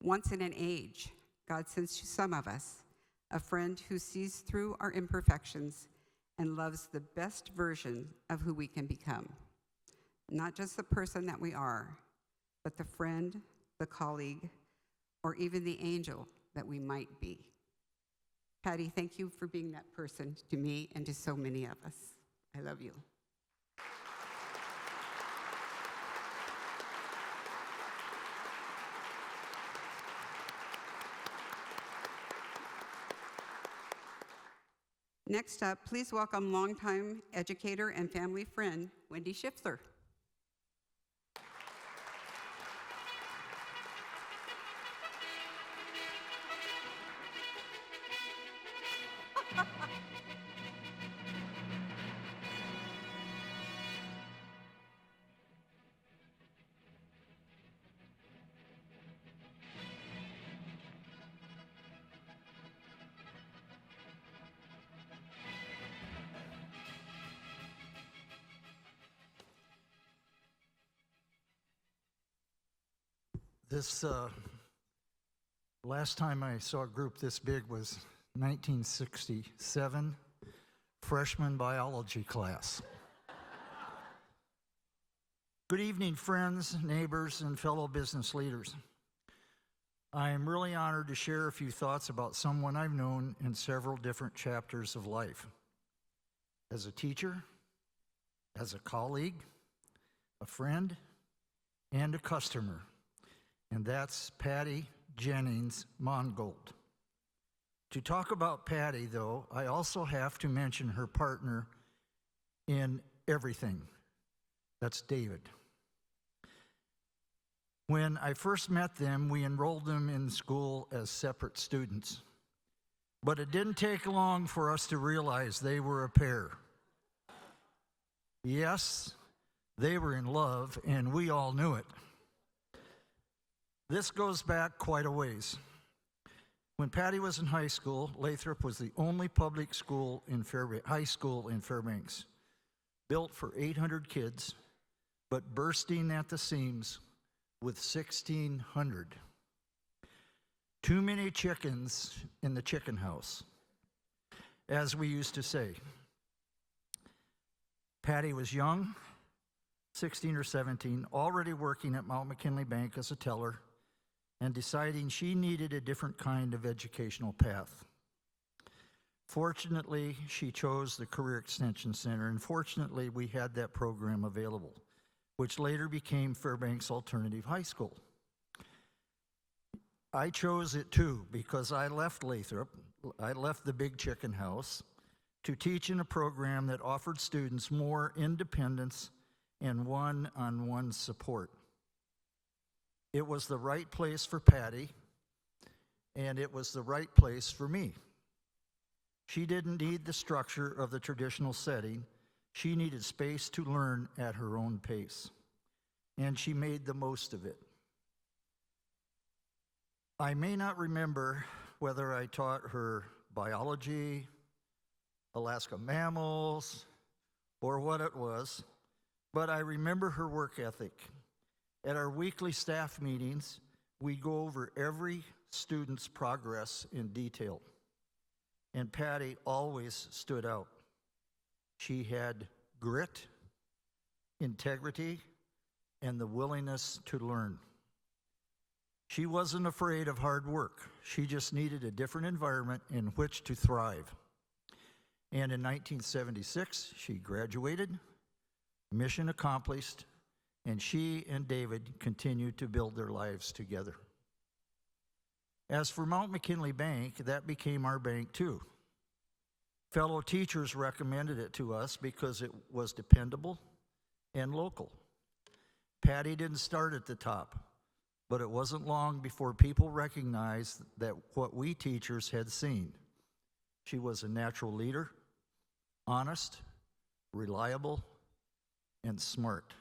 Once in an age, God sends to some of us a friend who sees through our imperfections and loves the best version of who we can become. Not just the person that we are, but the friend, the colleague, or even the angel that we might be. Patty, thank you for being that person to me and to so many of us. I love you. Next up, please welcome longtime educator and family friend, Wendy Schiffler. This last time I saw a group this big was 1967, freshman biology class. Good evening, friends, neighbors, and fellow business leaders. I am really honored to share a few thoughts about someone I've known in several different chapters of life. As a teacher, as a colleague, a friend, and a customer. And that's Patty Mongold. To talk about Patty, though, I also have to mention her partner in everything. That's David. When I first met them, we enrolled them in school as separate students. But it didn't take long for us to realize they were a pair. Yes, they were in love, and we all knew it. This goes back quite a ways. When Patty was in high school, Lathrop was the only public school in high school in Fairbanks, built for 800 kids, but bursting at the seams with 1,600. Too many chickens in the chicken house, as we used to say. Patty was young, 16 or 17, already working at McKinley Bank as a teller, and deciding she needed a different kind of educational path. Fortunately, she chose the Career Extension Center, and fortunately, we had that program available, which later became Fairbanks Alternative High School. I chose it too because I left Lathrop, I left the big chicken house, to teach in a program that offered students more independence and one-on-one support. It was the right place for Patty, and it was the right place for me. She didn't need the structure of the traditional setting. She needed space to learn at her own pace, and she made the most of it. I may not remember whether I taught her biology, Alaska mammals, or what it was, but I remember her work ethic. At our weekly staff meetings, we go over every student's progress in detail, and Patty always stood out. She had grit, integrity, and the willingness to learn. She wasn't afraid of hard work. She just needed a different environment in which to thrive. And in 1976, she graduated, mission accomplished, and she and David continued to build their lives together. As for McKinley Bank, that became our bank too. Fellow teachers recommended it to us because it was dependable and local. Patty didn't start at the top, but it wasn't long before people recognized that what we teachers had seen. She was a natural leader, honest, reliable, and smart.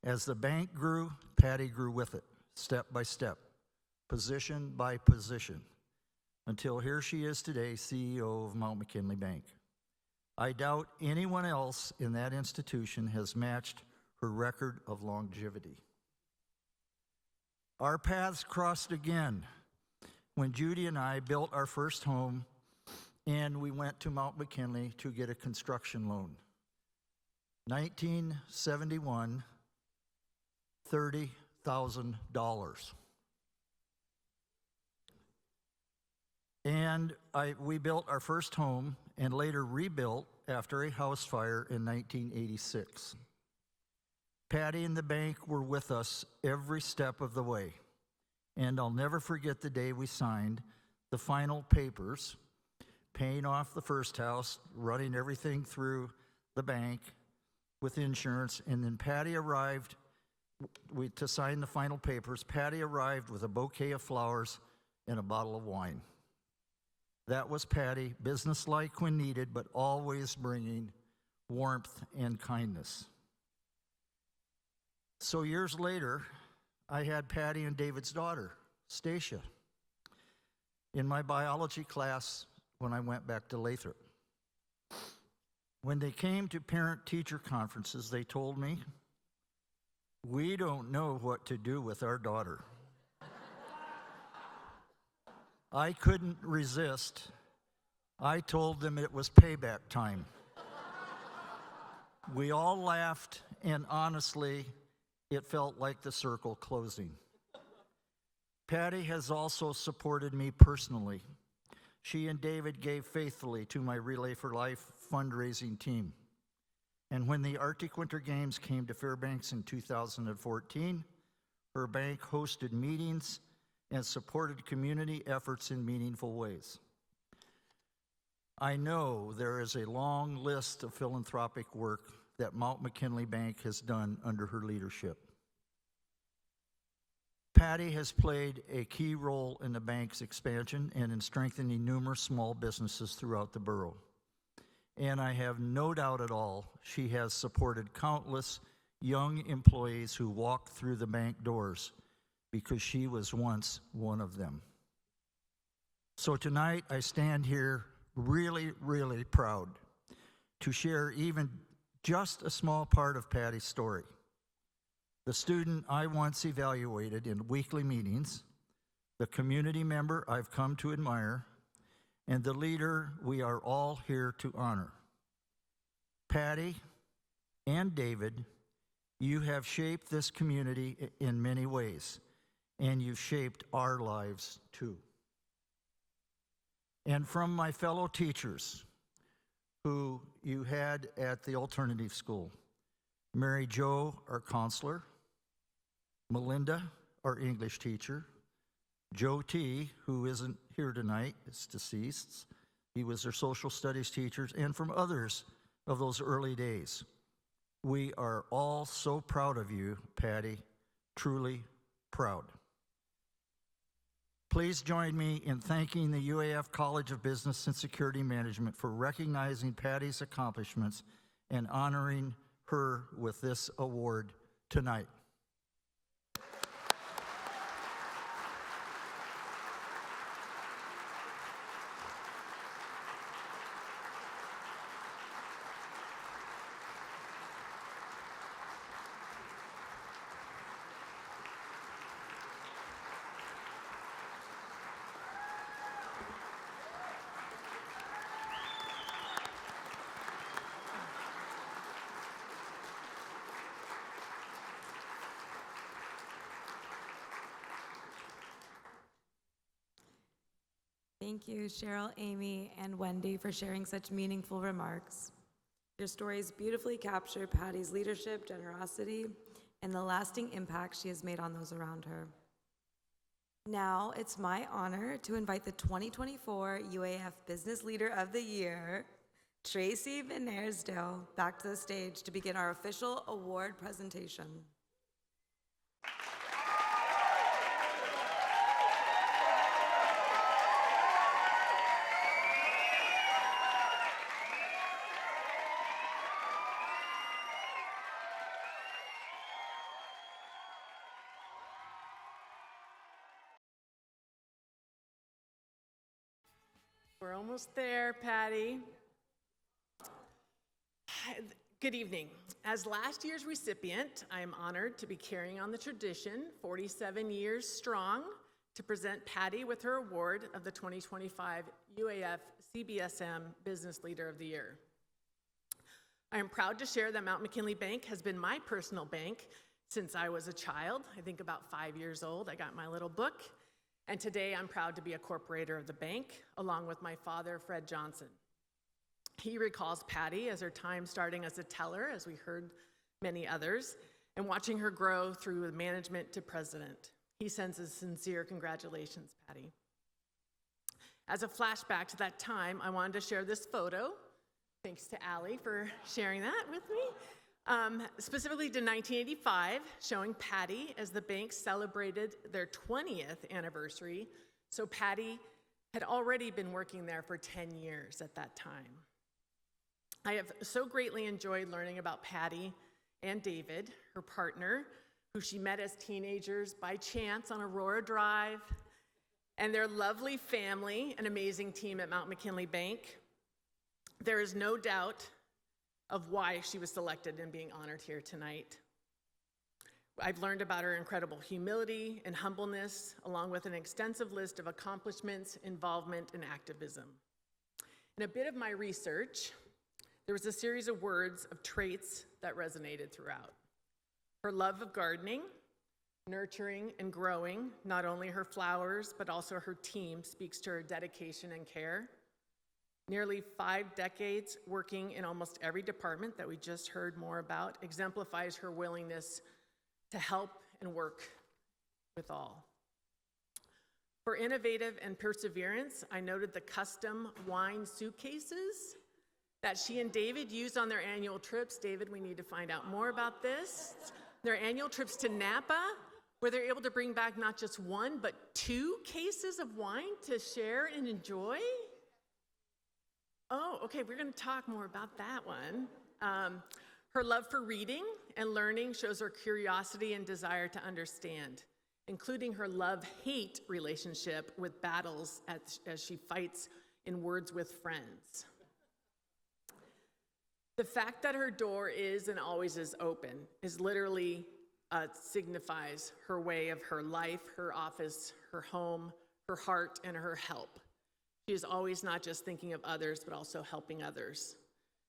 As the bank grew, Patty grew with it, step by step, position by position, until here she is today, CEO of McKinley Bank. I doubt anyone else in that institution has matched her record of longevity. Our paths crossed again when Judy and I built our first home, and we went to McKinley to get a construction loan. 1971, $30,000. And we built our first home and later rebuilt after a house fire in 1986. Patty and the bank were with us every step of the way. And I'll never forget the day we signed the final papers, paying off the first house, running everything through the bank with insurance, and then Patty arrived to sign the final papers. Patty arrived with a bouquet of flowers and a bottle of wine. That was Patty, businesslike when needed, but always bringing warmth and kindness. So years later, I had Patty and David's daughter, Stacia, in my biology class when I went back to Lathrop. When they came to parent-teacher conferences, they told me, "We don't know what to do with our daughter." I couldn't resist. I told them it was payback time. We all laughed, and honestly, it felt like the circle closing. Patty has also supported me personally. She and David gave faithfully to my Relay for Life fundraising team. And when the Arctic Winter Games came to Fairbanks in 2014, her bank hosted meetings and supported community efforts in meaningful ways. I know there is a long list of philanthropic work that Mount McKinley Bank has done under her leadership. Patty has played a key role in the bank's expansion and in strengthening numerous small businesses throughout the borough. And I have no doubt at all she has supported countless young employees who walked through the bank doors because she was once one of them. So tonight I stand here really, really proud to share even just a small part of Patty's story. The student I once evaluated in weekly meetings, the community member I've come to admire, and the leader we are all here to honor. Patty and David, you have shaped this community in many ways, and you've shaped our lives too. And from my fellow teachers who you had at the alternative school, Mary Jo, our counselor, Melinda, our English teacher, Joe T., who isn't here tonight, is deceased. He was their social studies teacher, and from others of those early days. We are all so proud of you, Patty, truly proud. Please join me in thanking the UAF College of Business and Security Management for recognizing Patty's accomplishments and honoring her with this award tonight. Thank you, Cheryl, Amy, and Wendy for sharing such meaningful remarks. Your stories beautifully capture Patty's leadership, generosity, and the lasting impact she has made on those around her. Now, it's my honor to invite the 2024 UAF Business Leader of the Year, Tracy Van Aersdale, back to the stage to begin our official award presentation. We're almost there, Patty. Good evening. As last year's recipient, I am honored to be carrying on the tradition, 47 years strong, to present Patty with her award of the 2025 UAF CBSM Business Leader of the Year. I am proud to share that Mount McKinley Bank has been my personal bank since I was a child. I think about 5 years old, I got my little book. And today I'm proud to be a corporator of the bank, along with my father, Fred Johnson. He recalls Patty as her time starting as a teller, as we heard many others, and watching her grow through management to president. He sends a sincere congratulations, Patty. As a flashback to that time, I wanted to share this photo. Thanks to Allie for sharing that with me. Specifically to 1985, showing Patty as the bank celebrated their 20th anniversary. So Patty had already been working there for 10 years at that time. I have so greatly enjoyed learning about Patty and David, her partner, who she met as teenagers by chance on Aurora Drive, and their lovely family, an amazing team at McKinley Bank. There is no doubt of why she was selected and being honored here tonight. I've learned about her incredible humility and humbleness, along with an extensive list of accomplishments, involvement, and activism. In a bit of my research, there was a series of words of traits that resonated throughout. Her love of gardening, nurturing and growing not only her flowers, but also her team speaks to her dedication and care. Nearly 5 decades working in almost every department that we just heard more about exemplifies her willingness to help and work with all. For innovative and perseverance, I noted the custom wine suitcases that she and David used on their annual trips. David, we need to find out more about this. Their annual trips to Napa, where they're able to bring back not just 1, but 2 cases of wine to share and enjoy. Oh, okay, we're gonna talk more about that one. Her love for reading and learning shows her curiosity and desire to understand, including her love-hate relationship with battles as she fights in Words with Friends. The fact that her door is and always is open is literally signifies her way of her life, her office, her home, her heart, and her help. She is always not just thinking of others, but also helping others.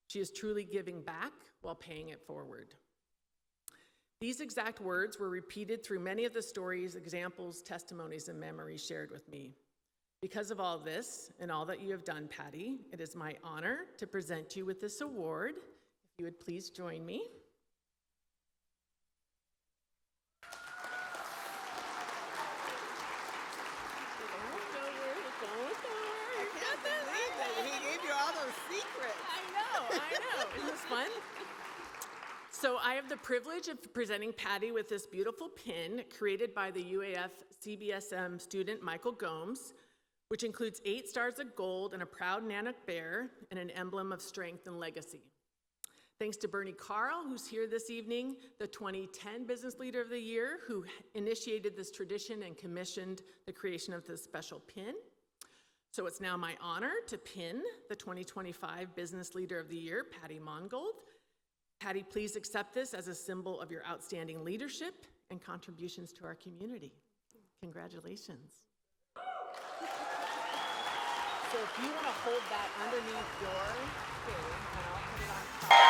She is truly giving back while paying it forward. These exact words were repeated through many of the stories, examples, testimonies, and memories shared with me. Because of all this and all that you have done, Patty, it is my honor to present you with this award. If you would please join me. I know. Isn't this fun? So I have the privilege of presenting Patty with this beautiful pin created by the UAF CBSM student Michael Gomes, which includes 8 stars of gold and a proud Nanook bear and an emblem of strength and legacy. Thanks to Bernie Carl, who's here this evening, the 2010 Business Leader of the Year, who initiated this tradition and commissioned the creation of this special pin. So it's now my honor to pin the 2025 Business Leader of the Year, Patty Mongold. Patty, please accept this as a symbol of your outstanding leadership and contributions to our community. Congratulations. So if you want to hold that underneath your thing, and I'll put it on top.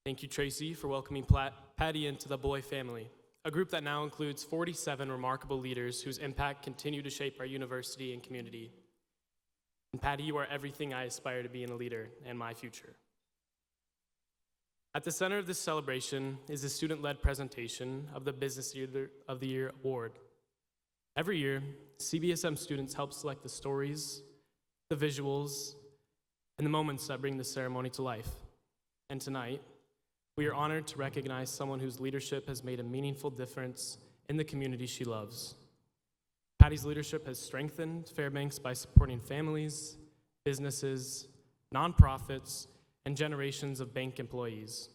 Thank you, Tracy, for welcoming Patty into the Boy family, a group that now includes 47 remarkable leaders whose impact continue to shape our university and community. And Patty, you are everything I aspire to be in a leader and my future. At the center of this celebration is a student-led presentation of the Business Leader of the Year award. Every year, CBSM students help select the stories, the visuals, and the moments that bring this ceremony to life. And tonight, we are honored to recognize someone whose leadership has made a meaningful difference in the community she loves. Patty's leadership has strengthened Fairbanks by supporting families, businesses, nonprofits, and generations of bank employees.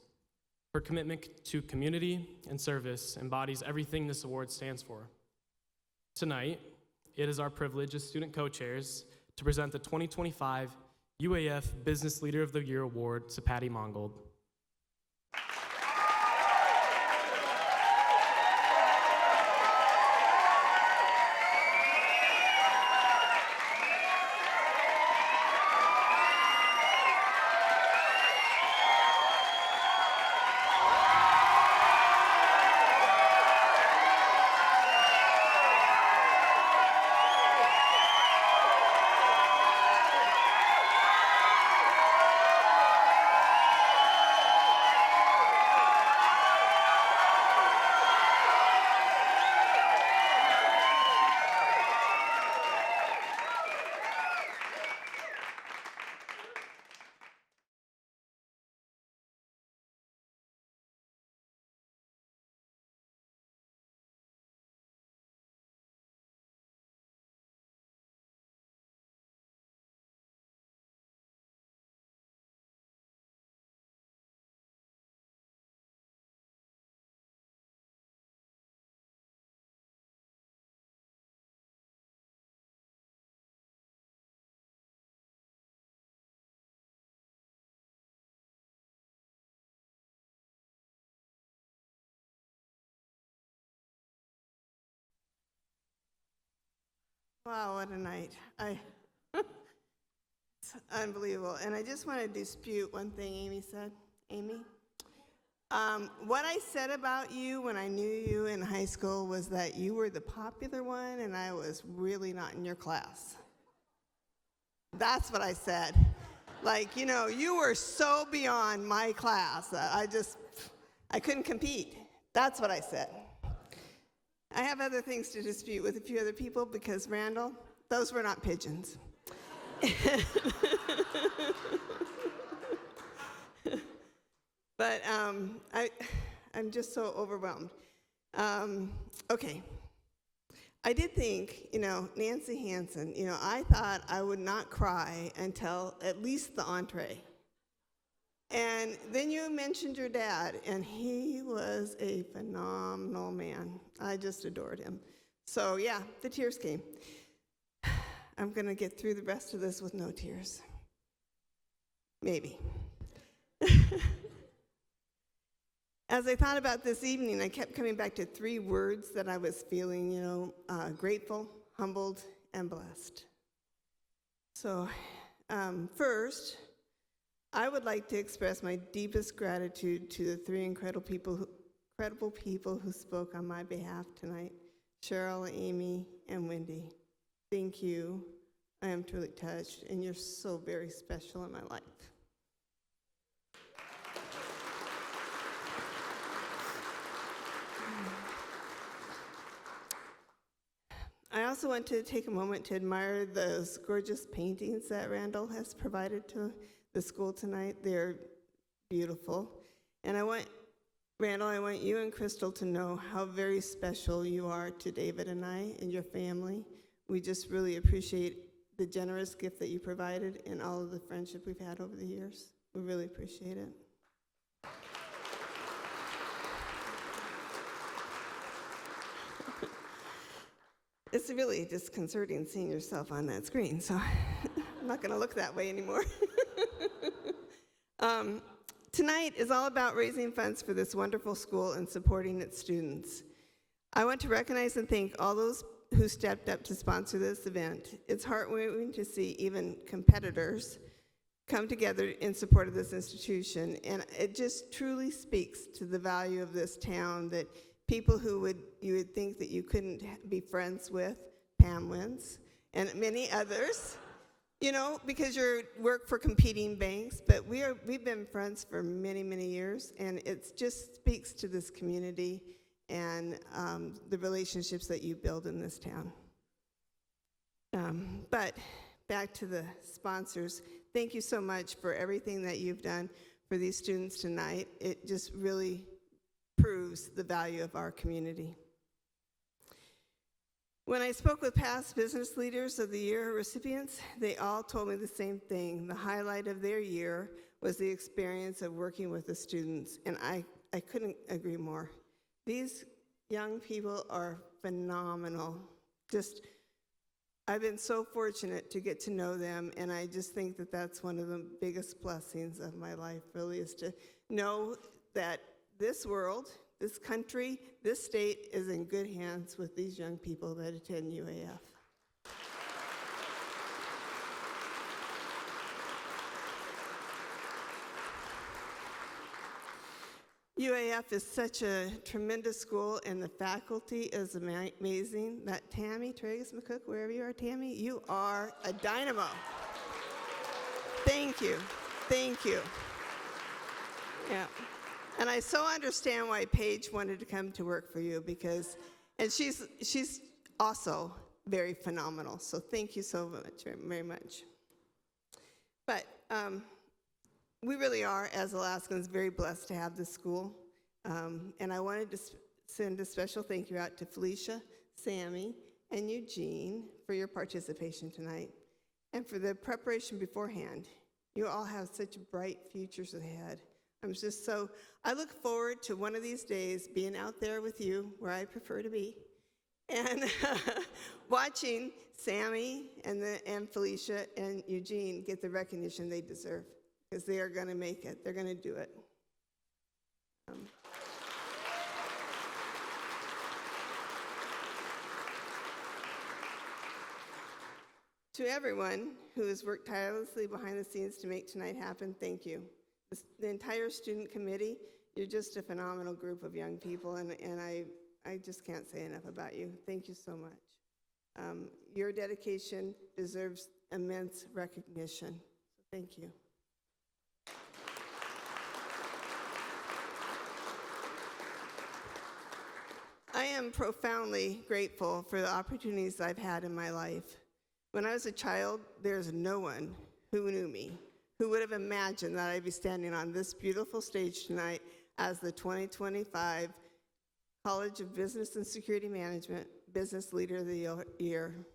Her commitment to community and service embodies everything this award stands for. Tonight, it is our privilege as student co-chairs to present the 2025 UAF Business Leader of the Year Award to Patty Mongold. Wow, what a night. It's unbelievable. And I just want to dispute one thing Amy said. Amy? What I said about you when I knew you in high school was that you were the popular one and I was really not in your class. That's what I said. Like, you know, you were so beyond my class that I couldn't compete. That's what I said. I have other things to dispute with a few other people because, Randall, those were not pigeons. But I'm just so overwhelmed. Okay. I did think, you know, Nancy Hansen, you know, I thought I would not cry until at least the entree. And then you mentioned your dad, and he was a phenomenal man. I just adored him. So yeah, the tears came. I'm going to get through the rest of this with no tears. Maybe. As I thought about this evening, I kept coming back to 3 words that I was feeling, you know, grateful, humbled, and blessed. So first, I would like to express my deepest gratitude to the 3 incredible people who spoke on my behalf tonight, Cheryl, Amy, and Wendy. Thank you. I am truly touched, and you're so very special in my life. I also want to take a moment to admire those gorgeous paintings that Randall has provided to the school tonight. They're beautiful. And Randall, I want you and Crystal to know how very special you are to David and I and your family. We just really appreciate the generous gift that you provided and all of the friendship we've had over the years. We really appreciate it. It's really disconcerting seeing yourself on that screen, so I'm not going to look that way anymore. Tonight is all about raising funds for this wonderful school and supporting its students. I want to recognize and thank all those who stepped up to sponsor this event. It's heartwarming to see even competitors come together in support of this institution, and it just truly speaks to the value of this town that people who you would think that you couldn't be friends with, Pam wins, and many others, you know, because you work for competing banks, but we've been friends for many, many years, and it just speaks to this community and the relationships that you build in this town. But back to the sponsors. thank you so much for everything that you've done for these students tonight. It just really proves the value of our community. When I spoke with past business leaders of the year recipients, they all told me the same thing. The highlight of their year was the experience of working with the students, and I couldn't agree more. These young people are phenomenal. I've been so fortunate to get to know them, and I just think that that's one of the biggest blessings of my life, really, is to know that this world, this country, this state is in good hands with these young people that attend UAF. UAF is such a tremendous school, and the faculty is amazing. That Tammy Tragus McCook, wherever you are, Tammy, you are a dynamo. Thank you. Thank you. Yeah. And I so understand why Paige wanted to come to work for you, because, and she's also very phenomenal. So thank you so much, very much. But we really are, as Alaskans, very blessed to have this school. And I wanted to send a special thank you out to Felicia, Sammy, and Eugene for your participation tonight and for the preparation beforehand. You all have such bright futures ahead. I look forward to one of these days being out there with you, where I prefer to be, and watching Sammy and Felicia and Eugene get the recognition they deserve, because they are going to make it. They're going to do it. To everyone who has worked tirelessly behind the scenes to make tonight happen, thank you. The entire student committee, you're just a phenomenal group of young people, and I just can't say enough about you. Thank you so much. Your dedication deserves immense recognition. So thank you. I am profoundly grateful for the opportunities I've had in my life. When I was a child, there's no one who knew me who would have imagined that I'd be standing on this beautiful stage tonight as the 2025 College of Business and Security Management Business Leader of the Year.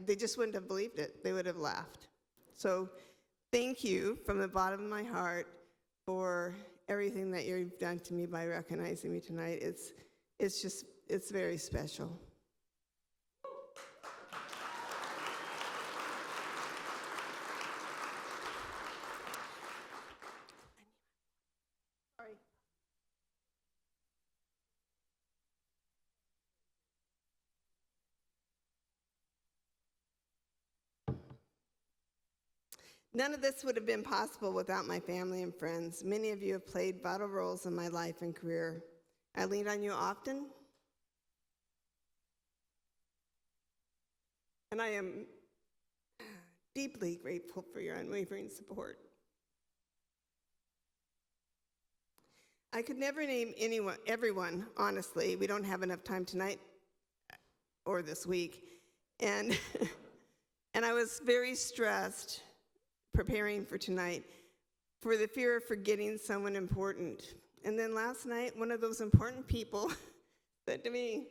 They just wouldn't have believed it. They would have laughed. So thank you from the bottom of my heart for everything that you've done to me by recognizing me tonight. It's very special. None of this would have been possible without my family and friends. Many of you have played vital roles in my life and career. I lean on you often, and I am deeply grateful for your unwavering support. I could never name everyone, honestly. We don't have enough time tonight or this week. And I was very stressed preparing for tonight for the fear of forgetting someone important. And then last night, one of those important people said to me,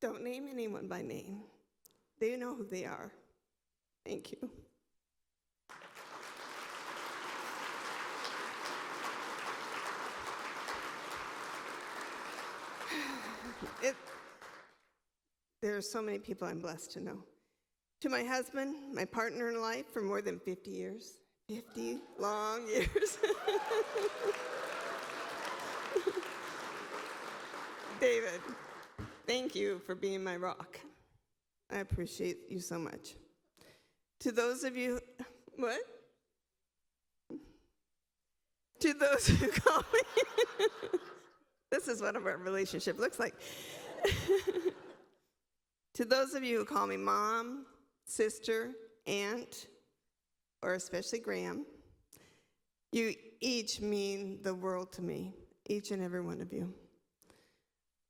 "Don't name anyone by name. They know who they are." Thank you. There are so many people I'm blessed to know. To my husband, my partner in life for more than 50 years. 50 long years. David, thank you for being my rock. I appreciate you so much. To those of you, what? To those who call me, this is what our relationship looks like. To those of you who call me mom, sister, aunt, or especially Graham, you each mean the world to me, each and every one of you.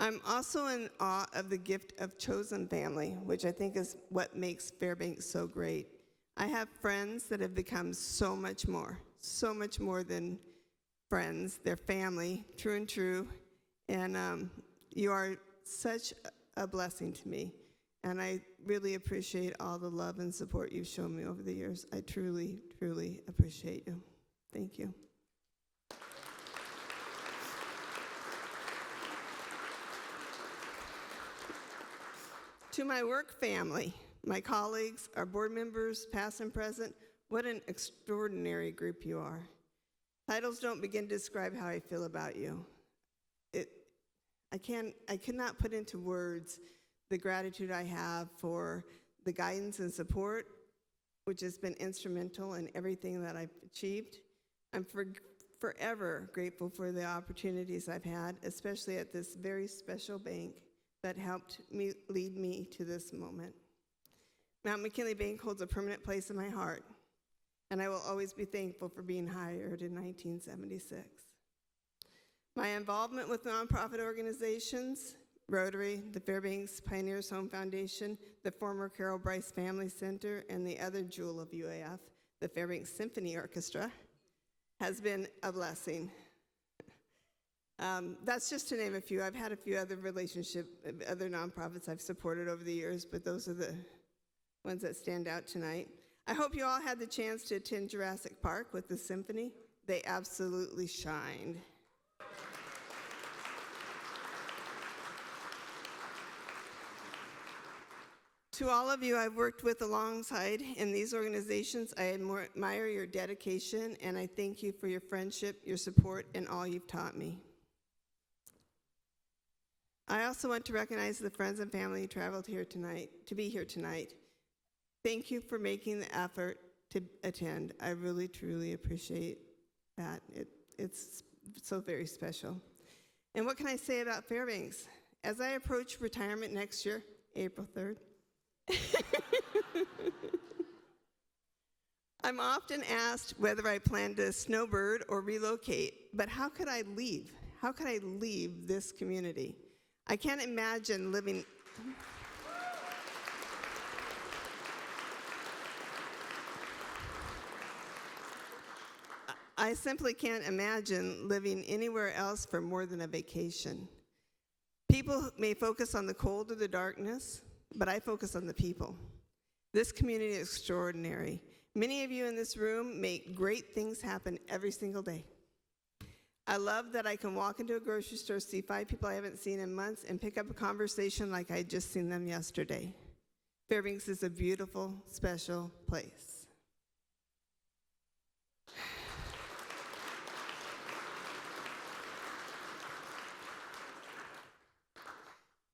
I'm also in awe of the gift of chosen family, which I think is what makes Fairbanks so great. I have friends that have become so much more than friends. They're family, true and true. And you are such a blessing to me. And I really appreciate all the love and support you've shown me over the years. I truly, truly appreciate you. Thank you. To my work family, my colleagues, our board members, past and present, what an extraordinary group you are. Titles don't begin to describe how I feel about you. I cannot put into words the gratitude I have for the guidance and support, which has been instrumental in everything that I've achieved. I'm forever grateful for the opportunities I've had, especially at this very special bank that helped me lead me to this moment. Mount McKinley Bank holds a permanent place in my heart, and I will always be thankful for being hired in 1976. My involvement with nonprofit organizations, Rotary, the Fairbanks Pioneers Home Foundation, the former Carol Bryce Family Center, and the other jewel of UAF, the Fairbanks Symphony Orchestra, has been a blessing. That's just to name a few. I've had a few other other nonprofits I've supported over the years, but those are the ones that stand out tonight. I hope you all had the chance to attend Jurassic Park with the symphony. They absolutely shined. To all of you I've worked with alongside in these organizations, I admire your dedication, and I thank you for your friendship, your support, and all you've taught me. I also want to recognize the friends and family who traveled here tonight, to be here tonight. Thank you for making the effort to attend. I really, truly appreciate that. It's so very special. And what can I say about Fairbanks? As I approach retirement next year, April 3rd, I'm often asked whether I plan to snowbird or relocate, but how could I leave? How could I leave this community? I can't imagine living... I simply can't imagine living anywhere else for more than a vacation. People may focus on the cold or the darkness, but I focus on the people. This community is extraordinary. Many of you in this room make great things happen every single day. I love that I can walk into a grocery store, see 5 people I haven't seen in months, and pick up a conversation like I had just seen them yesterday. Fairbanks is a beautiful, special place.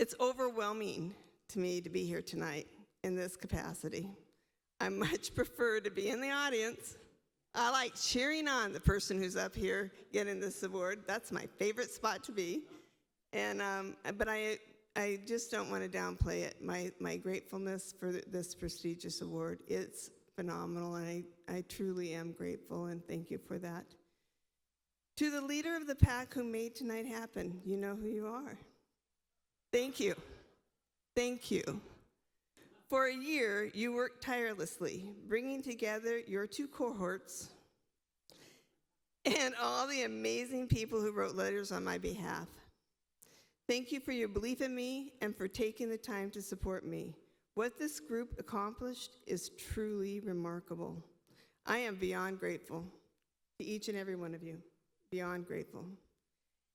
It's overwhelming to me to be here tonight in this capacity. I much prefer to be in the audience. I like cheering on the person who's up here getting this award. That's my favorite spot to be. And but I just don't want to downplay it. My gratefulness for this prestigious award. It's phenomenal, and I truly am grateful, and thank you for that. To the leader of the pack who made tonight happen, you know who you are. Thank you. Thank you. For a year, you worked tirelessly, bringing together your 2 cohorts and all the amazing people who wrote letters on my behalf. Thank you for your belief in me and for taking the time to support me. What this group accomplished is truly remarkable. I am beyond grateful to each and every one of you, beyond grateful.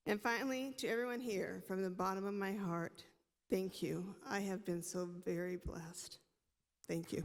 And finally, to everyone here, from the bottom of my heart, thank you. I have been so very blessed. Thank you.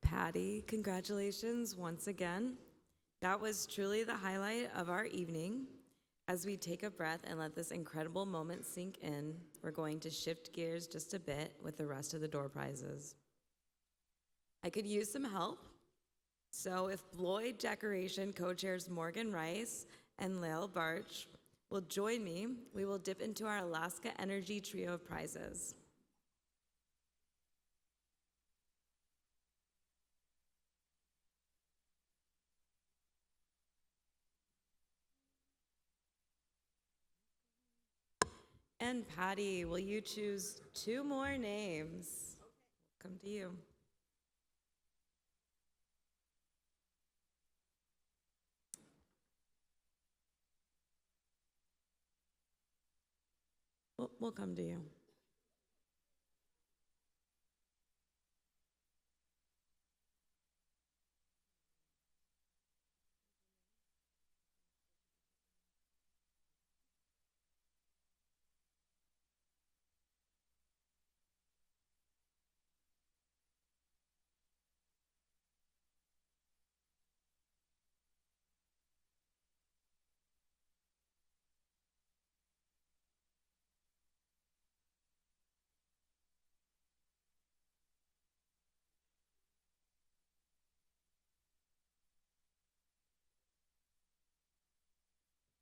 Patty, congratulations once again. That was truly the highlight of our evening. As we take a breath and let this incredible moment sink in, we're going to shift gears just a bit with the rest of the door prizes. I could use some help. So if Floyd Decoration co-chairs Morgan Rice and Lael Barch will join me. We will dip into our Alaska Energy trio of prizes. And Patty, will you choose 2 more names? Come to you. We'll come to you.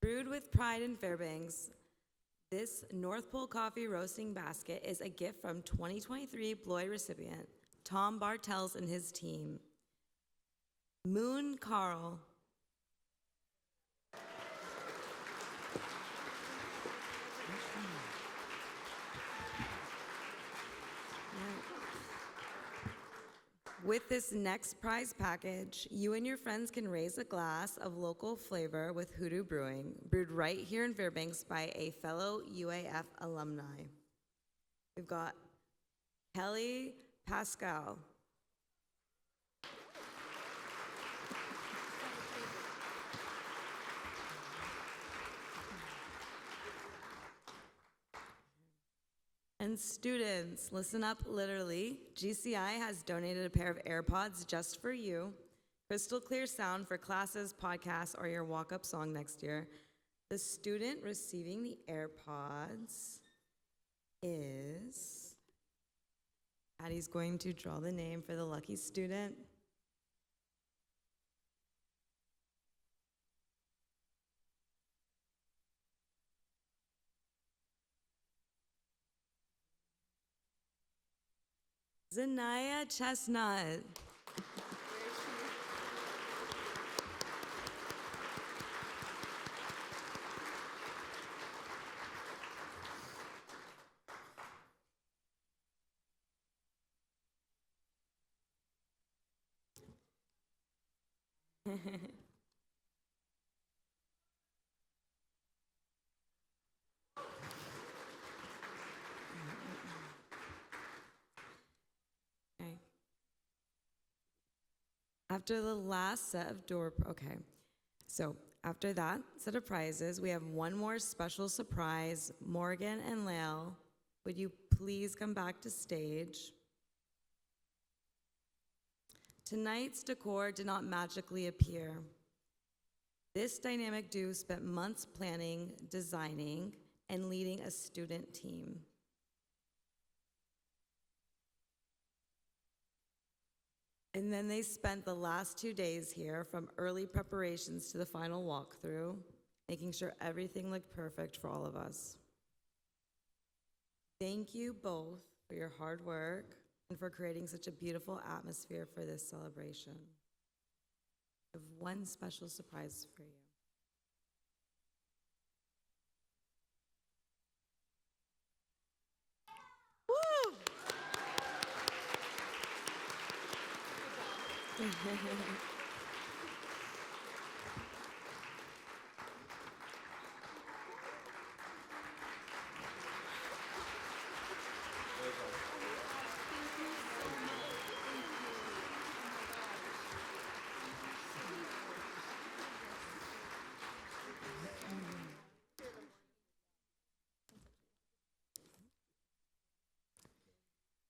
Brewed with pride in Fairbanks, this North Pole coffee roasting basket is a gift from 2023 Bloy recipient Tom Bartels and his team. Moon Carl. With this next prize package, you and your friends can raise a glass of local flavor with Hoodoo Brewing, brewed right here in Fairbanks by a fellow UAF alumni. We've got Kelly Pascal. And students, listen up literally. GCI has donated a pair of AirPods just for you. Crystal clear sound for classes, podcasts, or your walk-up song next year. The student receiving the AirPods is... Patty's going to draw the name for the lucky student. Zanaya Chestnut. After the last set of so after that set of prizes, we have one more special surprise. Morgan and Lael, would you please come back to stage? Tonight's decor did not magically appear. This dynamic duo spent months planning, designing, and leading a student team. And then they spent the last 2 days here, from early preparations to the final walkthrough, making sure everything looked perfect for all of us. Thank you both for your hard work and for creating such a beautiful atmosphere for this celebration. I have one special surprise for you. Woo!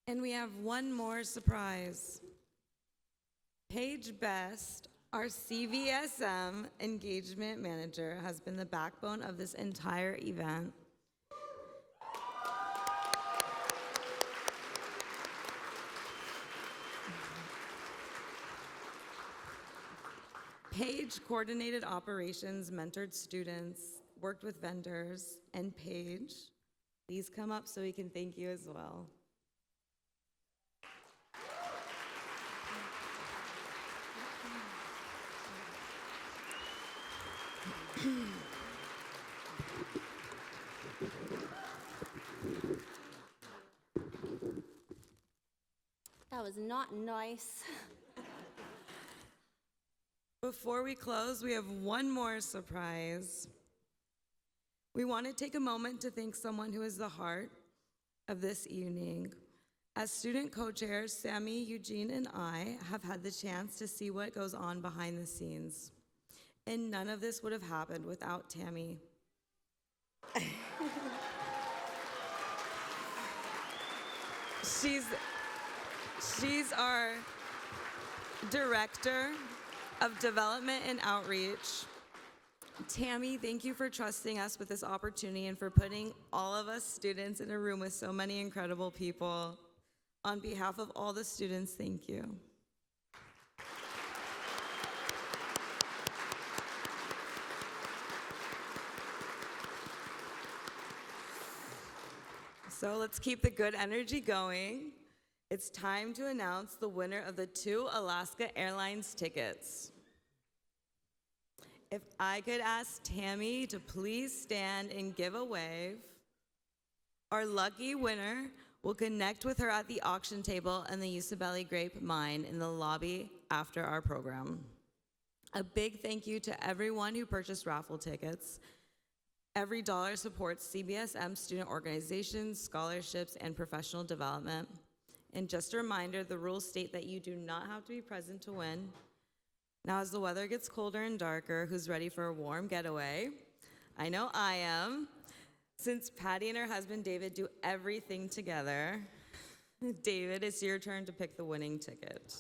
And we have one more surprise. Paige Best, our CVSM engagement manager, has been the backbone of this entire event. Paige coordinated operations, mentored students, worked with vendors, and Paige, please come up so we can thank you as well. That was not nice. Before we close, we have one more surprise. We want to take a moment to thank someone who is the heart of this evening. As student co-chairs, Sammy, Eugene, and I have had the chance to see what goes on behind the scenes. And none of this would have happened without Tammy. She's our Director of Development and Outreach. Tammy, thank you for trusting us with this opportunity and for putting all of us students in a room with so many incredible people. On behalf of all the students, thank you. So let's keep the good energy going. It's time to announce the winner of the 2 Alaska Airlines tickets. If I could ask Tammy to please stand and give a wave. Our lucky winner will connect with her at the auction table in the Usabelli Grape Mine in the lobby after our program. A big thank you to everyone who purchased raffle tickets. Every dollar supports CBSM student organizations, scholarships, and professional development. And just a reminder, the rules state that you do not have to be present to win. Now, as the weather gets colder and darker, who's ready for a warm getaway? I know I am. Since Patty and her husband David do everything together, David, it's your turn to pick the winning ticket.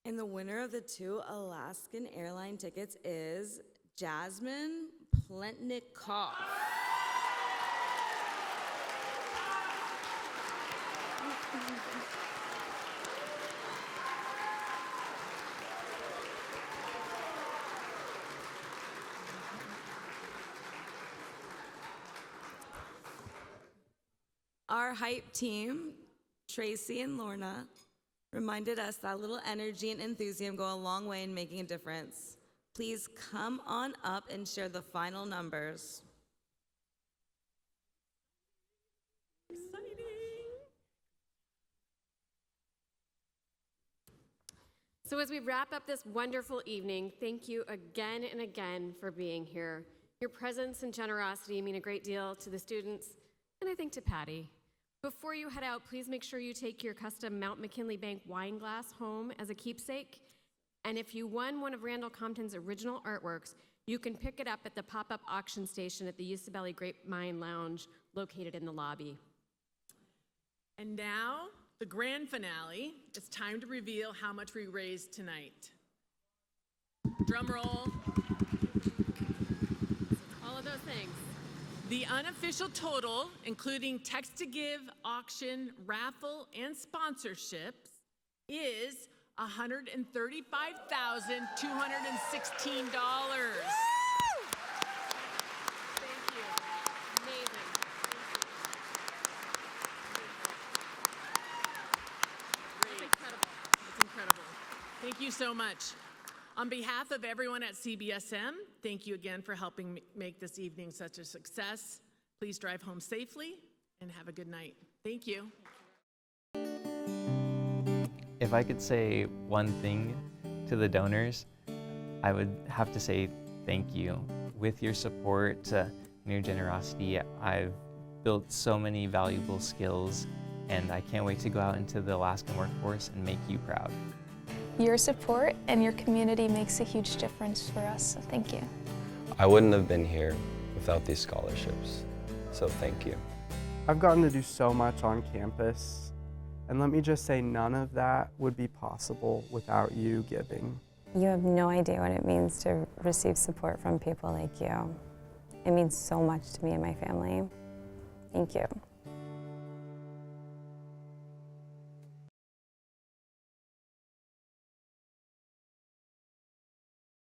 And the winner of the 2 Alaskan airline tickets is Jasmine Plentnikoff. Our hype team, Tracy and Lorna, reminded us that little energy and enthusiasm go a long way in making a difference. Please come on up and share the final numbers. So as we wrap up this wonderful evening, thank you again and again for being here. Your presence and generosity mean a great deal to the students, and I think to Patty. Before you head out, please make sure you take your custom Mount McKinley Bank wine glass home as a keepsake. And if you won one of Randall Compton's original artworks, you can pick it up at the pop-up auction station at the Usabelli Grape Mine Lounge located in the lobby. And now, the grand finale. It's time to reveal how much we raised tonight. Drum roll. All of those things. The unofficial total, including text to give, auction, raffle, and sponsorships, is $135,216. Thank you. Amazing. That's incredible. That's incredible. Thank you so much. On behalf of everyone at CBSM, thank you again for helping make this evening such a success. Please drive home safely and have a good night. Thank you. If I could say one thing to the donors, I would have to say thank you. With your support, and your generosity. I've built so many valuable skills, and I can't wait to go out into the Alaskan workforce and make you proud. Your support and your community makes a huge difference for us, so thank you. I wouldn't have been here without these scholarships, so thank you. I've gotten to do so much on campus, and let me just say none of that would be possible without you giving. You have no idea what it means to receive support from people like you. It means so much to me and my family. Thank you.